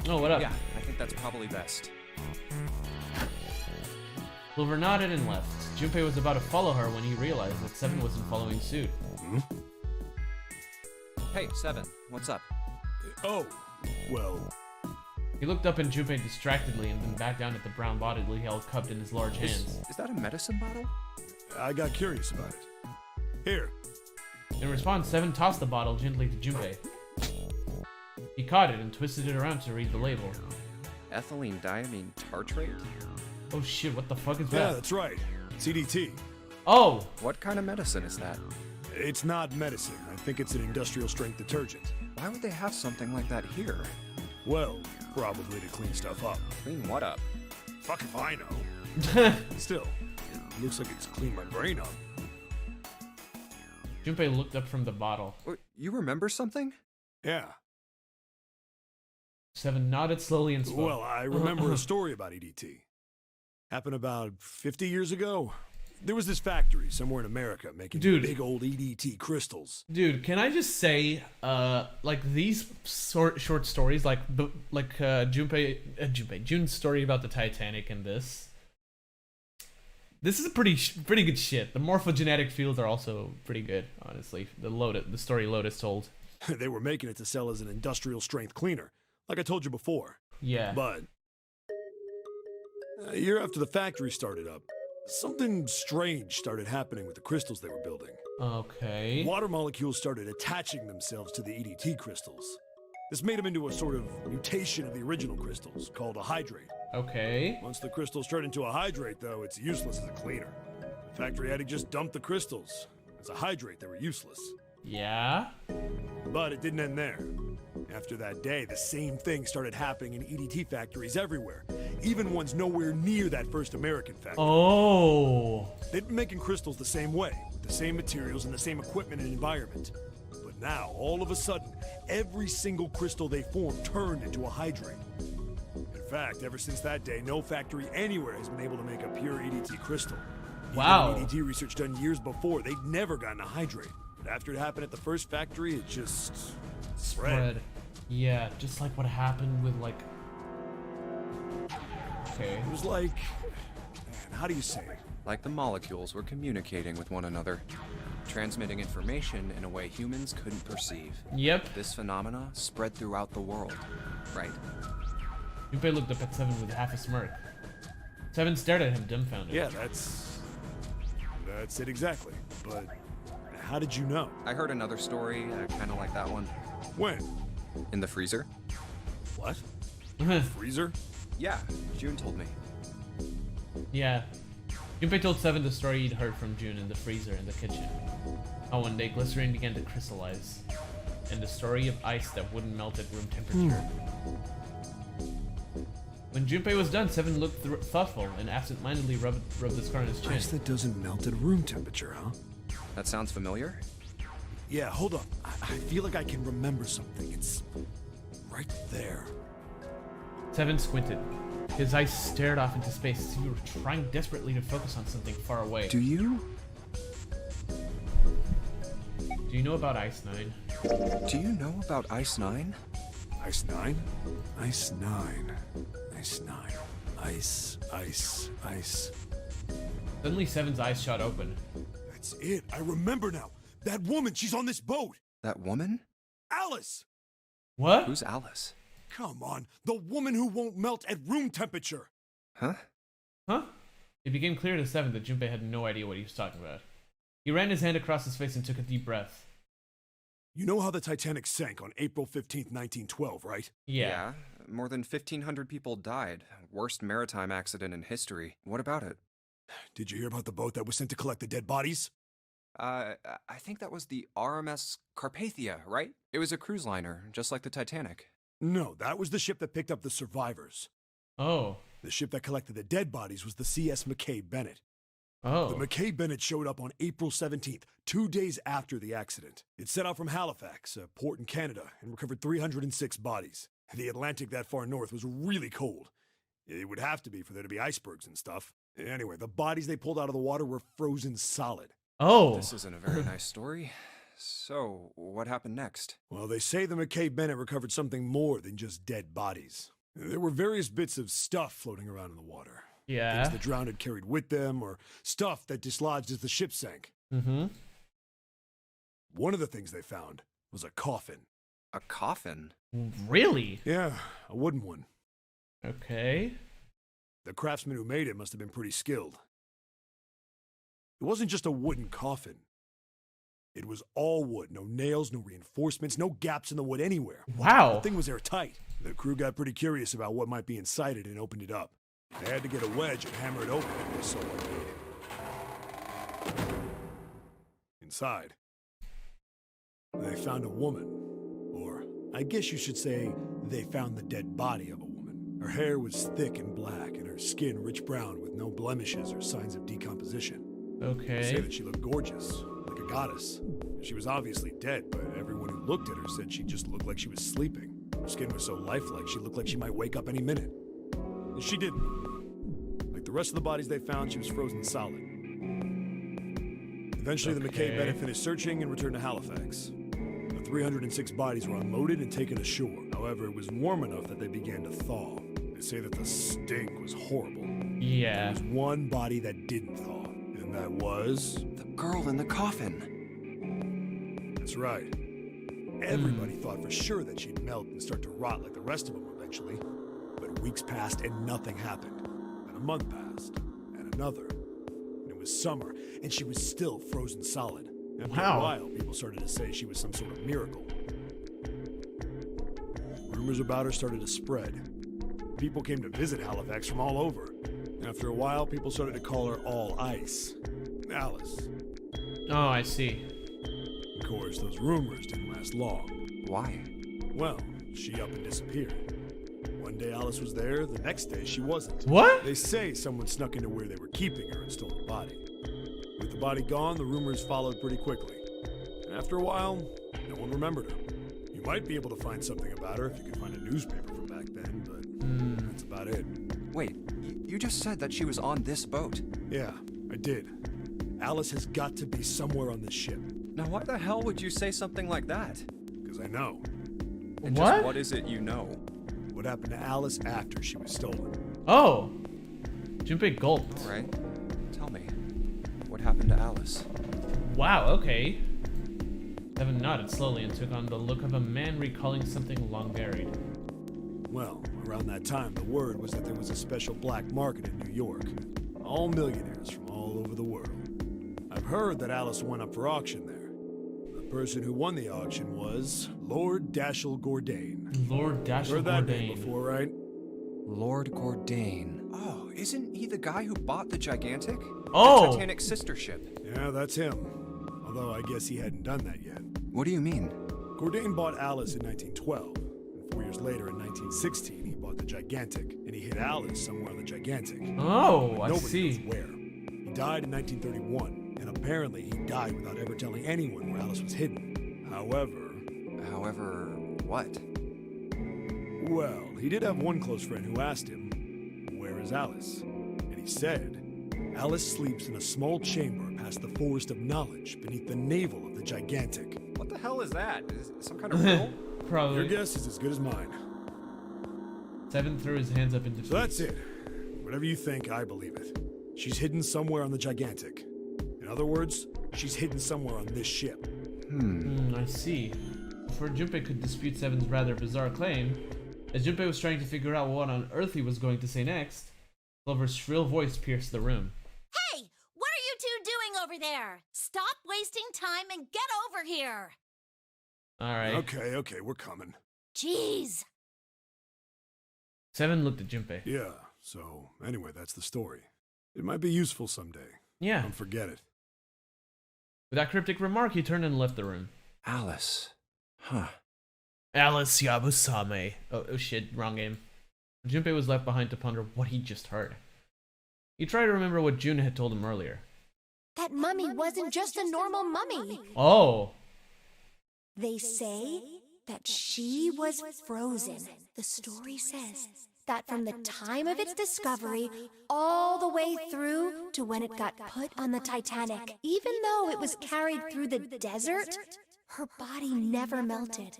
Oh, what up? Yeah, I think that's probably best. Clover nodded and left. Junpei was about to follow her when he realized that Seven wasn't following suit. Hey, Seven, what's up? Oh, well, He looked up at Junpei distractedly and then back down at the brown bottle he held cupped in his large hands. Is that a medicine bottle? I got curious about it. Here. In response, Seven tossed the bottle gently to Junpei. He caught it and twisted it around to read the label. Ethylene diamine tartrate? Oh shit, what the fuck is Yeah, that? that's right. CDT. Oh! What kind of medicine is that? It's not medicine. I think it's an industrial strength detergent. Why would they have something like that here? Well, probably to clean stuff up. Clean what up? Fuck if I know. Still, it looks like it's cleaned my brain up. Junpei looked up from the bottle. You remember something? Yeah. Seven nodded slowly and spoke. Well, I remember a story about EDT. Happened about 50 years ago. There was this factory somewhere in America making big old EDT crystals. Dude, can I just say, like these short stories, like June's story about the Titanic and this is a pretty good shit. The morphogenetic fields are also pretty good, honestly. The story Lotus told. They were making it to sell as an industrial strength cleaner, like I told you before. Yeah. But a year after the factory started up, something strange started happening with the crystals they were building. Okay. Water molecules started attaching themselves to the EDT crystals. This made them into a sort of mutation of the original crystals, called a hydrate. Okay. Once the crystals turn into a hydrate, though, it's useless as a cleaner. The factory had to just dump the crystals. As a hydrate, they were useless. Yeah? But it didn't end there. After that day, the same thing started happening in EDT factories everywhere, even ones nowhere near that first American factory. Oh. They'd been making crystals the same way, with the same materials and the same equipment and environment. But now, all of a sudden, every single crystal they formed turned into a hydrate. In fact, ever since that day, no factory anywhere has been able to make a pure EDT crystal. Wow. Even EDT research done years before, they'd never gotten a hydrate. But after it happened at the first factory, it just spread. Yeah, just like what happened with like. Okay. It was like, man, how do you say it? Like the molecules were communicating with one another, transmitting information in a way humans couldn't perceive. Yep. This phenomena spread throughout the world, right? Junpei looked up at Seven with half a smirk. Seven stared at him dumbfounded. Yeah, that's it exactly. But how did you know? I heard another story, kind of like that one. When? In the freezer? What? Freezer? Yeah, June told me. Yeah. Junpei told Seven the story he'd heard from June in the freezer in the kitchen. How one day glycerine began to crystallize. And the story of ice that wouldn't melt at room temperature. When Junpei was done, Seven looked thoughtful and absent-mindedly rubbed the scar on his chin. Ice that doesn't melt at room temperature, huh? That sounds familiar? Yeah, hold on. I feel like I can remember something. It's right there. Seven squinted. His eyes stared off into space as if he were trying desperately to focus on something far away. Do you? Do you know about Ice 9? Do you know about Ice 9? Ice 9? Ice 9. Ice 9. Ice. Suddenly Seven's eyes shot open. That's it. I remember now. That woman, she's on this boat. That woman? Alice! What? Who's Alice? Come on. The woman who won't melt at room temperature. Huh? Huh? It became clear to Seven that Junpei had no idea what he was talking about. He ran his hand across his face and took a deep breath. You know how the Titanic sank on April 15th, 1912, right? Yeah. More than 1,500 people died. Worst maritime accident in history. What about it? Did you hear about the boat that was sent to collect the dead bodies? I think that was the RMS Carpathia, right? It was a cruise liner, just like the Titanic. No, that was the ship that picked up the survivors. Oh. The ship that collected the dead bodies was the CS McKay Bennett. Oh. The McKay Bennett showed up on April 17th, 2 days after the accident. It set out from Halifax, a port in Canada, and recovered 306 bodies. The Atlantic that far north was really cold. It would have to be for there to be icebergs and stuff. Anyway, the bodies they pulled out of the water were frozen solid. Oh. This isn't a very nice story. So, what happened next? Well, they say the McKay Bennett recovered something more than just dead bodies. There were various bits of stuff floating around in the water. Yeah. Things the drowned had carried with them, or stuff that dislodged as the ship sank. Mm-hmm. One of the things they found was a coffin. A coffin? Really? Yeah, a wooden one. Okay. The craftsman who made it must have been pretty skilled. It wasn't just a wooden coffin. It was all wood, no nails, no reinforcements, no gaps in the wood anywhere. Wow. The thing was airtight. The crew got pretty curious about what might be inside it and opened it up. They had to get a wedge and hammer it open if they saw what made it. Inside, they found a woman. Or, I guess you should say, they found the dead body of a woman. Her hair was thick and black, and her skin rich brown with no blemishes or signs of decomposition. They say Okay. that she looked gorgeous, like a goddess. She was obviously dead, but everyone who looked at her said she just looked like she was sleeping. Her skin was so lifelike, she looked like she might wake up any minute. And she didn't. Like the rest of the bodies they found, she was frozen solid. Eventually, the McKay Bennett finished searching and returned to Halifax. The 306 bodies were unloaded and taken ashore. However, it was warm enough that they began to thaw. They say that the stink was horrible. Yeah. There was one body that didn't thaw, and that was... The girl in the coffin. That's right. Everybody thought for sure that she'd melt and start to rot like the rest of them eventually. But weeks passed and nothing happened. And a month passed, and another. And it was summer, and she was still frozen solid. After Wow. a while, people started to say she was some sort of miracle. Rumors about her started to spread. People came to visit Halifax from all over. And after a while, people started to call her All Ice. Alice. Oh, I see. Of course, those rumors didn't last long. Why? Well, she up and disappeared. One day Alice was there, the next day she wasn't. What? They say someone snuck into where they were keeping her and stole the body. With the body gone, the rumors followed pretty quickly. And after a while, no one remembered her. You might be able to find something about her if you could find a newspaper from back then, but that's about it. Wait, you just said that she was on this boat. Yeah, I did. Alice has got to be somewhere on this ship. Now why the hell would you say something like that? Because I know. And What? just what is it you know? What happened to Alice after she was stolen? Oh. Junpei gulped. Alright, tell me. What happened to Alice? Wow, okay. Evan nodded slowly and took on the look of a man recalling something long buried. Well, around that time, the word was that there was a special black market in New York. All millionaires from all over the world. I've heard that Alice went up for auction there. The person who won the auction was Lord Dashiell Gordain. Lord Dashiell Heard that name Gordain. before, right? Lord Gordain. Oh, isn't he the guy who bought the Gigantic? Oh! The Titanic sister ship. Yeah, that's him. Although I guess he hadn't done that yet. What do you mean? Gordain bought Alice in 1912. And 4 years later, in 1916, he bought the Gigantic. And he hid Alice somewhere on the Gigantic. Oh, I Nobody see. knows where. He died in 1931. And apparently he died without ever telling anyone where Alice was hidden. However, what? Well, he did have one close friend who asked him, "Where is Alice?" And he said, "Alice sleeps in a small chamber past the Forest of Knowledge beneath the navel of the Gigantic." What the hell is that? Is it some kind of riddle? Your Probably. guess is as good as mine. Seven threw his hands up in defeat. So that's it. Whatever you think, I believe it. She's hidden somewhere on the Gigantic. In other words, she's hidden somewhere on this ship. I see. Before Junpei could dispute Seven's rather bizarre claim, as Junpei was trying to figure out what on earth he was going to say next, Clover's shrill voice pierced the room. Hey! What are you two doing over there? stop wasting time and get over here. All right. Okay, we're coming. Jeez. 7 looked at Junpei. Yeah, so anyway, that's the story. It might be useful someday. Yeah. Don't forget it. With that cryptic remark, he turned and left the room. Alice. Huh. Alice Yabusame. Oh shit, wrong game. Junpei was left behind to ponder what he just heard. He tried to remember what June had told him earlier. That mummy wasn't just a normal mummy. Oh. They say that she was frozen. The story says that from the time of its discovery all the way through to when it got put on the Titanic, even though it was carried through the desert, her body never melted.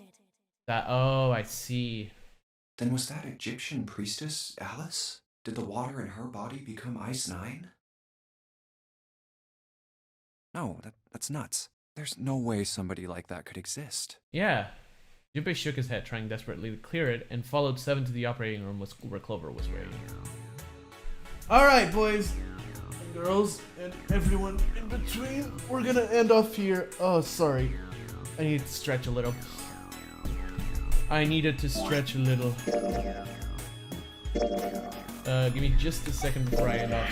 Oh, I see. Then was that Egyptian priestess Alice? Did the water in her body become Ice 9? No, that's nuts. There's no way somebody like that could exist. Yeah. Junpei shook his head, trying desperately to clear it, and followed 7 to the operating room where Clover was waiting. Alright, boys and girls, and everyone in between, we're gonna end off here. Oh, sorry. I need to stretch a little. I needed to stretch a little. Give me just a second before I end off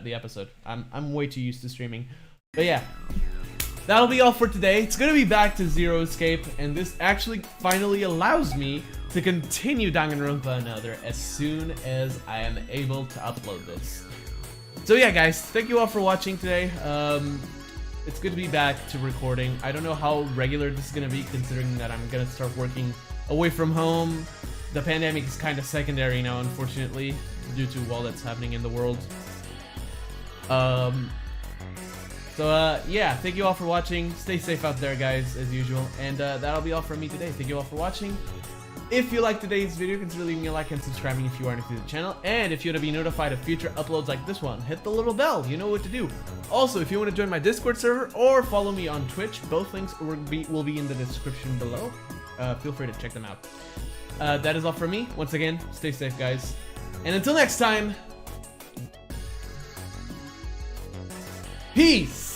the episode. I'm way too used to streaming. But yeah, that'll be all for today. It's gonna be back to Zero Escape, and this actually finally allows me to continue Danganronpa Another as soon as I am able to upload this. So yeah, guys, thank you all for watching today. It's good to be back to recording. I don't know how regular this is gonna be, considering that I'm gonna start working away from home. The pandemic is kind of secondary now, unfortunately, due to all that's happening in the world. Yeah, thank you all for watching. Stay safe out there, guys, as usual. And that'll be all from me today. Thank you all for watching. If you liked today's video, consider leaving a like and subscribing if you are new to the channel. And if you want to be notified of future uploads like this one, hit the little bell. You know what to do. Also, if you want to join my Discord server or follow me on Twitch, both links will be in the description below. Feel free to check them out. That is all from me. Once again, stay safe, guys. And until next time, peace!